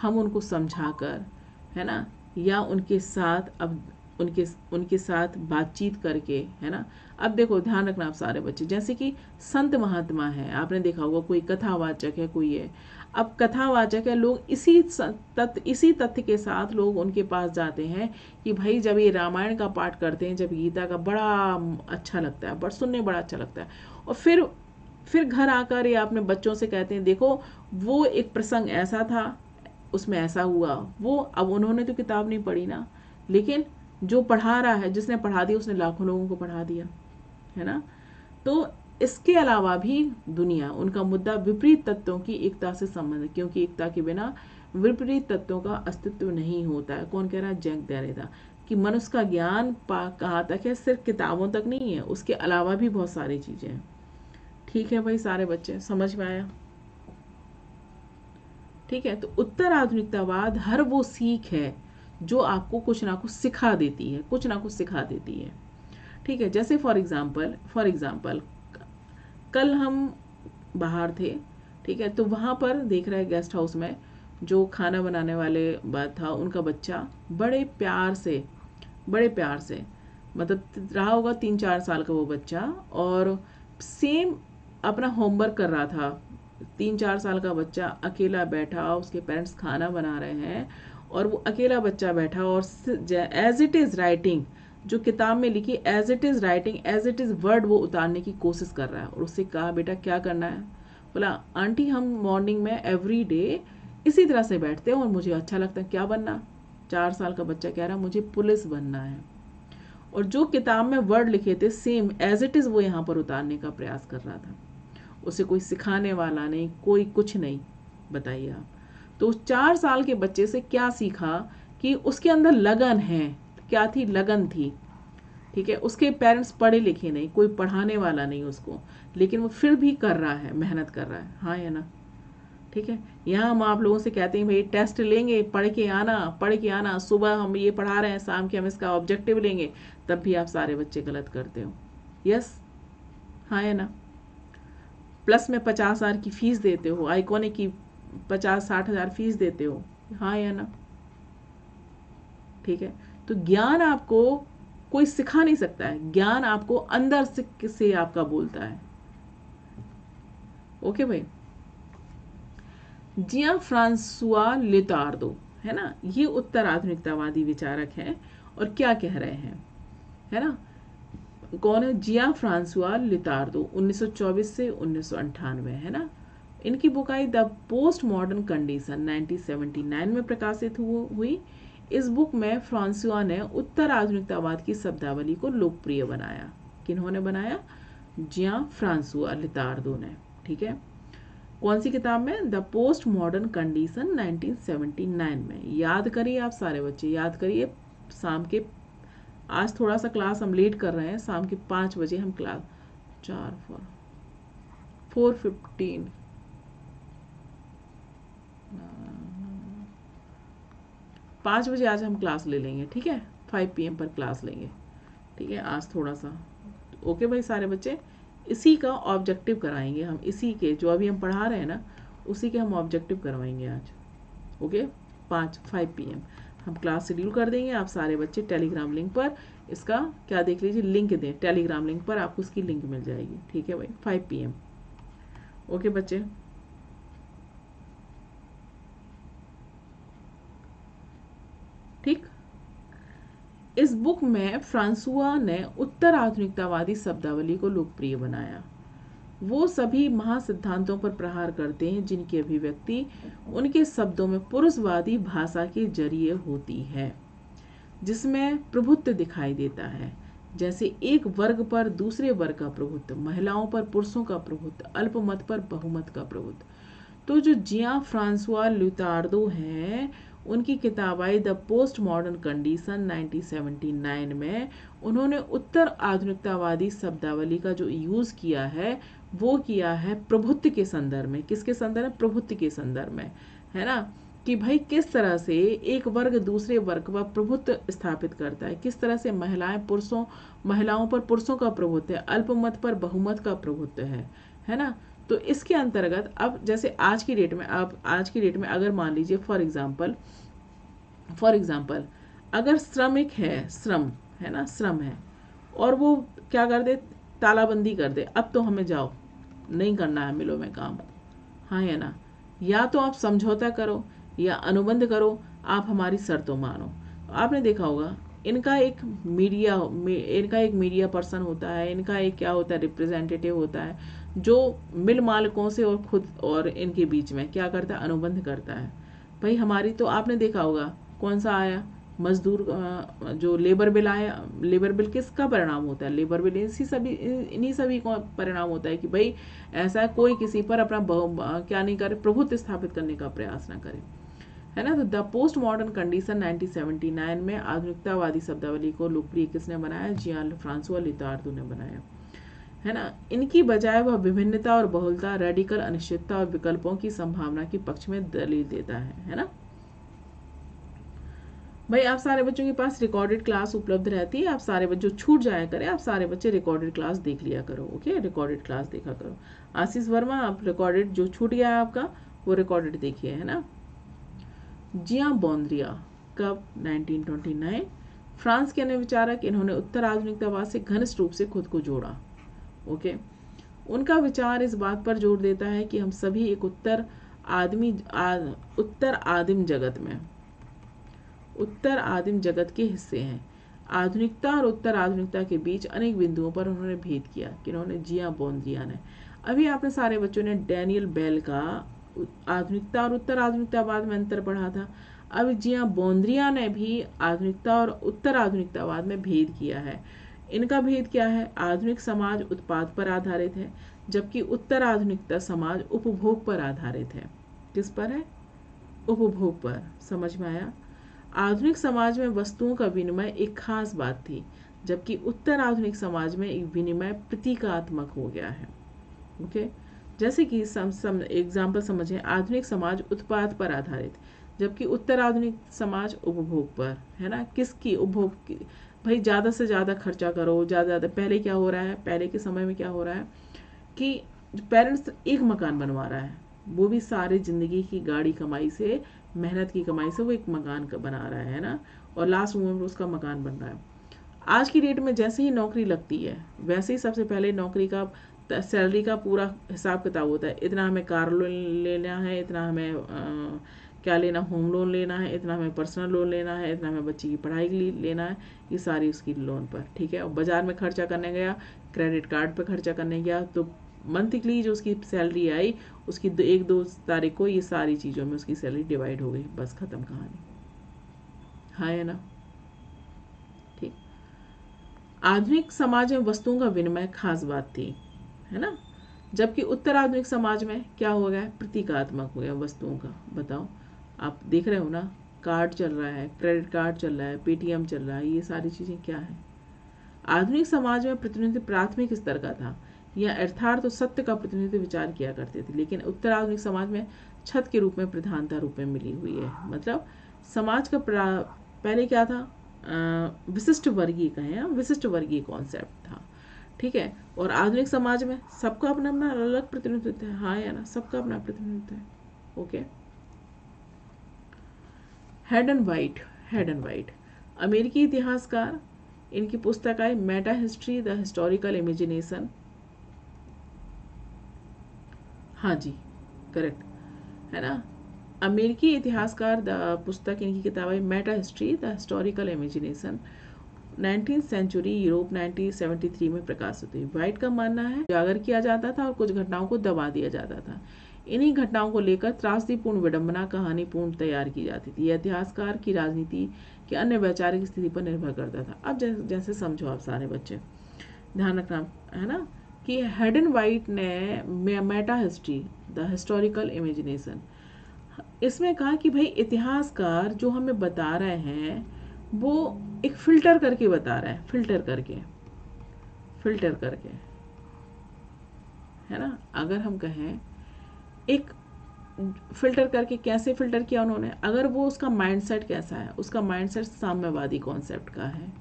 [SPEAKER 1] हम उनको समझाकर, है ना, या उनके साथ, अब उनके साथ बातचीत करके, है ना। अब देखो, ध्यान रखना आप सारे बच्चे, जैसे कि संत महात्मा है, आपने देखा होगा, कोई कथावाचक है, कोई है। अब कथावाचक है, लोग इसी तथ्य के साथ लोग उनके पास जाते हैं कि भाई जब ये रामायण का पाठ करते हैं, जब गीता का, बड़ा अच्छा लगता है, सुनने बड़ा अच्छा लगता है। और फिर घर आकर ये अपने बच्चों से कहते हैं, देखो वो एक प्रसंग ऐसा था, उसमें ऐसा हुआ। वो, अब उन्होंने तो किताब नहीं पढ़ी ना, लेकिन जो पढ़ा रहा है, जिसने पढ़ा दिया, उसने लाखों लोगों को पढ़ा दिया, है ना। तो इसके अलावा भी दुनिया, उनका मुद्दा विपरीत तत्वों की एकता से संबंधित, क्योंकि एकता के बिना विपरीत तत्वों का अस्तित्व नहीं होता है। कौन कह रहा है? जैक देरिदा। कि मनुष्य का ज्ञान कहाँ तक है? सिर्फ किताबों तक नहीं है, उसके अलावा भी बहुत सारी चीजें हैं। ठीक है भाई, सारे बच्चे समझ में आया? ठीक है। तो उत्तर आधुनिकतावाद हर वो सीख है जो आपको कुछ ना कुछ सिखा देती है, कुछ ना कुछ सिखा देती है। ठीक है। जैसे फॉर एग्जाम्पल कल हम बाहर थे, ठीक है, तो वहां पर देख रहे गेस्ट हाउस में जो खाना बनाने वाले बात था, उनका बच्चा बड़े प्यार से मतलब रहा होगा 3-4 साल का वो बच्चा, और सेम अपना होमवर्क कर रहा था। 3-4 साल का बच्चा अकेला बैठा, उसके पेरेंट्स खाना बना रहे हैं, और वो अकेला बच्चा बैठा, और एज इट इज राइटिंग, जो किताब में लिखी as it is writing, as it is word, वो उतारने की कोशिश कर रहा है। और उससे कहा, बेटा क्या करना है? बोला, आंटी हम मॉर्निंग में एवरी डे इसी तरह से बैठते हैं और मुझे अच्छा लगता है। क्या बनना? 4 साल का बच्चा कह रहा, मुझे पुलिस बनना है। और जो किताब में वर्ड लिखे थे सेम एज इट इज वो यहाँ पर उतारने का प्रयास कर रहा था। उसे कोई सिखाने वाला नहीं, कोई कुछ नहीं। बताइए आप। तो 4 साल के बच्चे से क्या सीखा? कि उसके अंदर लगन है। क्या थी? लगन थी। ठीक है। उसके पेरेंट्स पढ़े लिखे नहीं, कोई पढ़ाने वाला नहीं उसको, लेकिन वो फिर भी कर रहा है, मेहनत कर रहा है, हाँ या ना? ठीक है। यहाँ हम आप लोगों से कहते हैं भाई टेस्ट लेंगे, पढ़ के आना, सुबह हम ये पढ़ा रहे हैं, शाम के हम इसका ऑब्जेक्टिव लेंगे, तब भी आप सारे बच्चे गलत करते हो। यस, हाँ या ना? प्लस में 50,000 की फीस देते हो, आइकॉनिक की 50-60 हजार फीस देते हो, हाँ या ना? ठीक है। तो ज्ञान आपको कोई सिखा नहीं सकता है, ज्ञान आपको अंदर से आपका बोलता है। ओके भाई। जिया फ्रांसुआ लितार्दो, है ना, ये उत्तर आधुनिकतावादी विचारक हैं, और क्या कह रहे हैं, है ना? कौन है? जिया फ्रांसुआ लितार्दो, 1924 से 1998, है ना। इनकी book I the post modern condition, 1979 में प्रकाशित हुई। इस बुक में फ्रांसुआ ने उत्तर आधुनिकतावाद की शब्दावली को लोकप्रिय बनाया। किन्होंने बनाया? जिया फ्रांसुआ लितार्दो ने। ठीक है। कौन सी किताब में? द पोस्ट मॉडर्न कंडीशन, 1979 में। याद करिए आप सारे बच्चे, याद करिए, शाम के आज थोड़ा सा क्लास हम लेट कर रहे हैं, शाम के 5 बजे हम क्लास 4:15 5 बजे आज हम क्लास ले लेंगे, ठीक है। 5 PM पर क्लास लेंगे, ठीक है। आज थोड़ा सा ओके भाई सारे बच्चे, इसी का ऑब्जेक्टिव कराएंगे हम, इसी के जो अभी हम पढ़ा रहे हैं ना उसी के हम ऑब्जेक्टिव करवाएंगे आज, ओके। 5 PM हम क्लास शेड्यूल कर देंगे। आप सारे बच्चे टेलीग्राम लिंक पर इसका क्या देख लीजिए, लिंक दें टेलीग्राम लिंक पर, आपको उसकी लिंक मिल जाएगी, ठीक है भाई। 5 PM ओके बच्चे। ठीक, इस बुक में फ्रांसुआ ने उत्तर आधुनिकतावादी शब्दावली को लोकप्रिय बनाया। वो सभी महासिद्धांतों पर प्रहार करते हैं जिनकी अभिव्यक्ति उनके शब्दों में पुरुषवादी भाषा के जरिए होती है, जिसमें प्रभुत्व दिखाई देता है, जैसे एक वर्ग पर दूसरे वर्ग का प्रभुत्व, महिलाओं पर पुरुषों का प्रभुत्व, अल्पमत पर बहुमत का प्रभुत्व। तो जो जिया फ्रांसुआ ल्यूतार्दो हैं, उनकी किताब आई द पोस्ट मॉडर्न कंडीशन 1979 में उन्होंने उत्तर आधुनिकतावादी शब्दावली का जो यूज किया है वो किया है प्रभुत्व के संदर्भ में। किसके संदर्भ में? प्रभुत्व के संदर्भ में, है ना, कि भाई किस तरह से एक वर्ग दूसरे वर्ग पर प्रभुत्व स्थापित करता है, किस तरह से महिलाओं पर पुरुषों का प्रभुत्व है, अल्पमत पर बहुमत का प्रभुत्व है ना। तो इसके अंतर्गत अब जैसे आज की डेट में अगर मान लीजिए फॉर एग्जाम्पल अगर श्रमिक है, श्रम है ना, श्रम है, और वो क्या कर दे, तालाबंदी कर दे, अब तो हमें जाओ, नहीं करना है मिलों में काम, हाँ या ना, या तो आप समझौता करो या अनुबंध करो, आप हमारी शर्तों मानो। आपने देखा होगा इनका एक मीडिया पर्सन होता है, इनका एक क्या होता है, रिप्रेजेंटेटिव होता है, जो मिल मालिकों से और खुद और इनके बीच में क्या करता है, अनुबंध करता है। भाई हमारी तो आपने देखा होगा कौन सा आया, मजदूर जो लेबर बिल आया, लेबर बिल किसका परिणाम होता है, लेबर बिल इन्हीं सभी का परिणाम होता है कि भाई ऐसा कोई किसी पर अपना क्या नहीं करे, प्रभुत्व स्थापित करने का प्रयास ना करे, है ना। तो द पोस्ट मॉडर्न कंडीशन 1979 में आधुनिकतावादी शब्दावली को लोकप्रिय किसने बनाया? जियान फ्रांसुआ ल्यूतार्दो ने बनाया, है ना। इनकी बजाय वह विभिन्नता और बहुलता, रेडिकल अनिश्चितता और विकल्पों की संभावना के पक्ष में दलील देता है ना। भाई आप सारे बच्चों के पास रिकॉर्डेड क्लास उपलब्ध रहती है, आप सारे बच्चे छूट जाया करें, आप सारे बच्चे रिकॉर्डेड क्लास देख लिया करो, ओके, रिकॉर्डेड क्लास देखा करो। आशीष वर्मा, आप रिकॉर्डेड जो छूट गया है आपका वो रिकॉर्डेड देखिए, है ना। जिया बॉन्द्रिया कब? 1929। फ्रांस के अन्य विचारक, इन्होंने उत्तर आधुनिकतावाद से घनिष्ठ रूप से खुद को जोड़ा, ओके। उनका विचार इस बात पर जोर देता है कि हम सभी एक उत्तर आदिम जगत के हिस्से हैं। आधुनिकता और उत्तर आधुनिकता के बीच अनेक बिंदुओं पर उन्होंने भेद किया। किन्होंने? जिया बॉन्द्रिया ने। अभी आपने सारे बच्चों ने डैनियल बेल का आधुनिकता और उत्तर आधुनिकतावाद में अंतर पढ़ा था। अब जिया बॉन्द्रिया ने भी आधुनिकता और उत्तर आधुनिकतावाद में भेद किया है। इनका भेद क्या है? आधुनिक समाज उत्पाद पर आधारित है, जबकि उत्तर आधुनिकता समाज उपभोग पर आधारित है। किस पर है? उपभोग पर। समझ में आया? आधुनिक समाज में वस्तुओं का विनिमय एक खास बात थी, जबकि उत्तर आधुनिक समाज में एक विनिमय प्रतीकात्मक हो गया है, ओके। जैसे कि एग्जाम्पल समझें, आधुनिक समाज उत्पाद पर आधारित, जबकि उत्तर आधुनिक समाज उपभोग पर, है ना। किसकी? उपभोग की। भाई ज़्यादा से ज़्यादा खर्चा करो, ज़्यादा। पहले क्या हो रहा है, पहले के समय में क्या हो रहा है कि पेरेंट्स एक मकान बनवा रहा है, वो भी सारी जिंदगी की गाड़ी कमाई से, मेहनत की कमाई से वो एक मकान बना रहा है ना, और लास्ट मोमेंट में उसका मकान बन रहा है। आज की डेट में जैसे ही नौकरी लगती है वैसे ही सबसे पहले नौकरी का सैलरी का पूरा हिसाब किताब होता है। इतना हमें कार लोन लेना है, इतना हमें क्या लेना, होम लोन लेना है, इतना हमें पर्सनल लोन लेना है, इतना हमें बच्ची की पढ़ाई के लिए लेना है, ये सारी उसकी लोन पर, ठीक है। और बाजार में खर्चा करने गया, क्रेडिट कार्ड पर खर्चा करने गया, तो मंथली जो उसकी सैलरी आई उसकी 1-2 तारीख को ये सारी चीज़ों में उसकी सैलरी डिवाइड हो गई, बस खत्म कहानी, हाँ है ना। ठीक। आधुनिक समाज में वस्तुओं का विनिमय खास बात थी, है ना, जबकि उत्तर आधुनिक समाज में क्या हो गया? प्रतीकात्मक हो गया वस्तुओं का। बताओ, आप देख रहे हो ना, कार्ड चल रहा है, क्रेडिट कार्ड चल रहा है, पेटीएम चल रहा है, ये सारी चीज़ें क्या है? आधुनिक समाज में प्रतिनिधित्व प्राथमिक स्तर का था, यह अर्थात तो सत्य का प्रतिनिधित्व विचार किया करते थे, लेकिन उत्तर आधुनिक समाज में छत के रूप में प्रधानता रूप में मिली हुई है। मतलब समाज का पहले क्या था, विशिष्ट वर्गीय कहें, विशिष्ट वर्गीय कॉन्सेप्ट था, ठीक है। और आधुनिक समाज में सबका अपना अपना अलग प्रतिनिधित्व है, हाँ या ना, सबका अपना प्रतिनिधित्व है। ओके, हेड एंड वाइट अमेरिकी इतिहासकार, इनकी पुस्तक है metahistory the historical imagination. हाँ जी, करेक्ट है ना, अमेरिकी इतिहासकार पुस्तक, इनकी किताब है metahistory the historical imagination, 19th century Europe 1973 में प्रकाशित हुई। वाइट का मानना है उजागर किया जाता था और कुछ घटनाओं को दबा दिया जाता था। इन्हीं घटनाओं को लेकर त्रासदीपूर्ण विडंबना कहानी पूर्ण तैयार की जाती थी। यह इतिहासकार की राजनीति की अन्य वैचारिक स्थिति पर निर्भर करता था। अब जैसे समझो आप सारे बच्चे, ध्यान रखना है ना, कि हेड एंड वाइट ने Meta history the historical imagination, इसमें कहा कि भाई इतिहासकार जो हमें बता रहे हैं वो एक फिल्टर करके बता रहा है, फिल्टर करके है ना। अगर हम कहें एक फिल्टर करके, कैसे फिल्टर किया उन्होंने, अगर वो उसका माइंडसेट कैसा है, उसका माइंडसेट साम्यवादी कॉन्सेप्ट का है,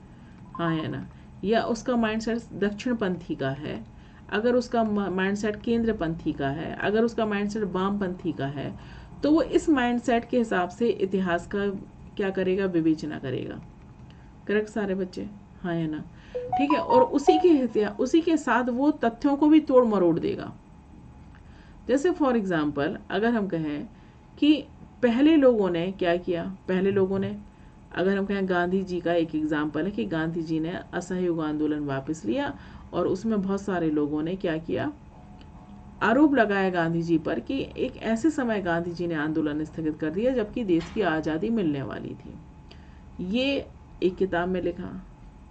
[SPEAKER 1] हाँ या ना, या उसका माइंडसेट दक्षिणपंथी का है, अगर उसका माइंडसेट केंद्रपंथी का है, अगर उसका माइंडसेट वामपंथी का है, तो वो इस माइंडसेट के हिसाब से इतिहास का क्या करेगा, विवेचना करेगा। करेक्ट सारे बच्चे, हाँ या ना, ठीक है। और उसी के साथ वो तथ्यों को भी तोड़ मरोड़ देगा। जैसे फॉर एग्जाम्पल अगर हम कहें कि पहले लोगों ने क्या किया, पहले लोगों ने, अगर हम कहें गांधी जी का एक एग्जाम्पल है कि गांधी जी ने असहयोग आंदोलन वापस लिया और उसमें बहुत सारे लोगों ने क्या किया, आरोप लगाया गांधी जी पर कि एक ऐसे समय गांधी जी ने आंदोलन स्थगित कर दिया जबकि देश की आज़ादी मिलने वाली थी। ये एक किताब में लिखा,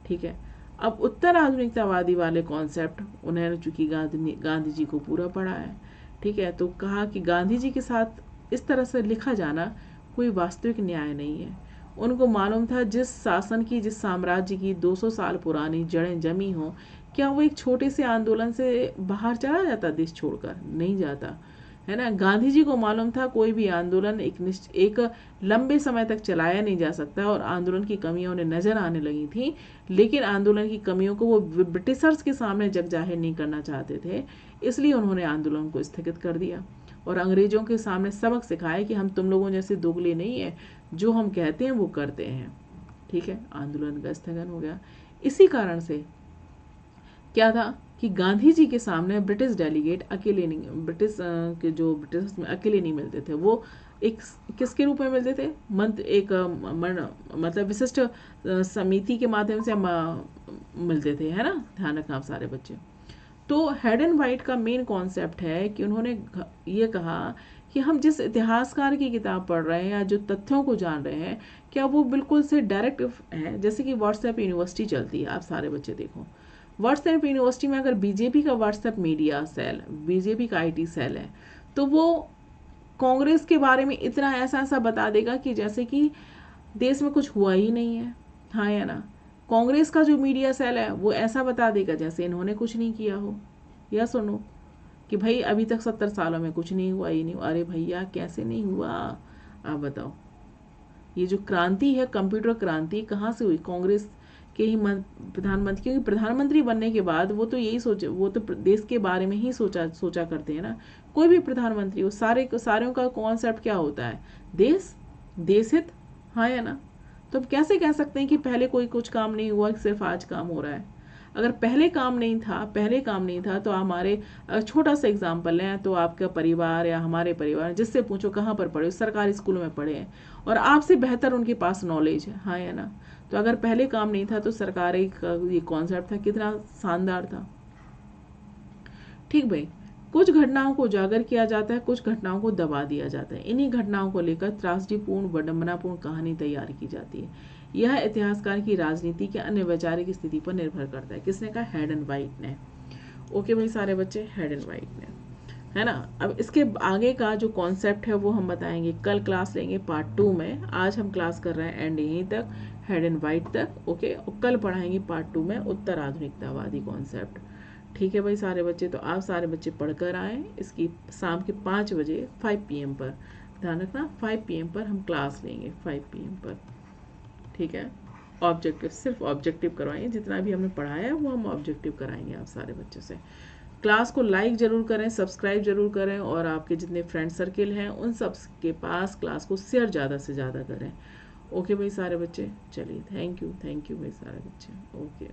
[SPEAKER 1] ठीक है। अब उत्तर आधुनिकतावादी वाले कॉन्सेप्ट, उन्होंने चूंकि गांधी जी को पूरा पढ़ा है, ठीक है, तो कहा कि गांधी जी के साथ इस तरह से लिखा जाना कोई वास्तविक न्याय नहीं है। उनको मालूम था जिस शासन की, जिस साम्राज्य की 200 साल पुरानी जड़ें जमी हो, क्या वो एक छोटे से आंदोलन से बाहर चला जाता, देश छोड़कर नहीं जाता, है ना। गांधी जी को मालूम था कोई भी आंदोलन एक लंबे समय तक चलाया नहीं जा सकता और आंदोलन की कमियां उन्हें नजर आने लगी थी, लेकिन आंदोलन की कमियों को वो ब्रिटिशर्स के सामने जग जाहिर नहीं करना चाहते थे, इसलिए उन्होंने आंदोलन को स्थगित कर दिया और अंग्रेजों के सामने सबक सिखाया कि हम तुम लोगों जैसे दोगले नहीं है, जो हम कहते हैं वो करते हैं, ठीक है। आंदोलन का स्थगन हो गया। इसी कारण से क्या था कि गांधी जी के सामने ब्रिटिश डेलीगेट अकेले नहीं, ब्रिटिश के जो ब्रिटिश में अकेले नहीं मिलते थे, वो एक किसके रूप में मिलते थे, मतलब विशिष्ट समिति के माध्यम से मिलते थे, है ना। ध्यान रखना आप सारे बच्चे। तो हेड एंड वाइट का मेन कॉन्सेप्ट है कि उन्होंने ये कहा कि हम जिस इतिहासकार की किताब पढ़ रहे हैं या जो तथ्यों को जान रहे हैं, क्या वो बिल्कुल से डायरेक्ट है। जैसे कि व्हाट्सएप यूनिवर्सिटी चलती है, आप सारे बच्चे देखो, व्हाट्सएप यूनिवर्सिटी में अगर बीजेपी का व्हाट्सएप मीडिया सेल, बीजेपी का आईटी सेल है, तो वो कांग्रेस के बारे में इतना ऐसा बता देगा कि जैसे कि देश में कुछ हुआ ही नहीं है, हाँ या ना। कांग्रेस का जो मीडिया सेल है वो ऐसा बता देगा जैसे इन्होंने कुछ नहीं किया हो। या सुनो कि भाई अभी तक 70 सालों में कुछ नहीं हुआ, ही नहीं। अरे भैया कैसे नहीं हुआ, आप बताओ। ये जो क्रांति है, कंप्यूटर क्रांति, कहाँ से हुई, कांग्रेस के ही प्रधानमंत्री, क्योंकि प्रधानमंत्री बनने के बाद वो तो यही सोचे, वो तो देश के बारे में ही सोचा करते हैं ना। कोई भी प्रधानमंत्री हो, सारों का कॉन्सेप्ट क्या होता है, देश हित, हाँ या ना। तो अब कैसे कह सकते हैं कि पहले कोई कुछ काम नहीं हुआ, सिर्फ आज काम हो रहा है। अगर पहले काम नहीं था तो हमारे छोटा सा एग्जाम्पल है, तो आपका परिवार या हमारे परिवार, जिससे पूछो कहाँ पर पढ़े, सरकारी स्कूलों में पढ़े हैं और आपसे बेहतर उनके पास नॉलेज है, हाँ या ना। तो अगर पहले काम नहीं था तो सरकारी का ये कॉन्सेप्ट था, कितना शानदार था, ठीक भाई। कुछ घटनाओं को उजागर किया जाता है, कुछ घटनाओं को दबा दिया जाता है। इन्हीं घटनाओं को लेकर त्रासदीपूर्ण विडंबनापूर्ण कहानी तैयार की जाती है। यह इतिहासकार की राजनीति के अन्य वैचारिक स्थिति पर निर्भर करता है। किसने कहा, हेड एंड वाइट ने। ओके भाई सारे बच्चे, हेड एंड वाइट ने। है ना। अब इसके आगे का जो कॉन्सेप्ट है वो हम बताएंगे, कल क्लास लेंगे पार्ट 2 में। आज हम क्लास कर रहे हैं एंड यहीं तक, हेड एंड वाइट तक, ओके। और कल पढ़ाएंगे पार्ट 2 में उत्तर आधुनिकतावादी कॉन्सेप्ट। ठीक है भाई सारे बच्चे, तो आप सारे बच्चे पढ़कर आए इसकी शाम के 5 बजे 5 PM पर, ध्यान रखना 5 PM पर हम क्लास लेंगे, 5 PM पर, ठीक है। ऑब्जेक्टिव, सिर्फ ऑब्जेक्टिव करवाएंगे, जितना भी हमने पढ़ाया है वो हम ऑब्जेक्टिव कराएंगे आप सारे बच्चों से। क्लास को लाइक जरूर करें, सब्सक्राइब जरूर करें, और आपके जितने फ्रेंड सर्किल हैं उन सब के पास क्लास को शेयर ज़्यादा से ज़्यादा करें। ओके भाई सारे बच्चे, चलिए थैंक यू भाई सारे बच्चे, ओके।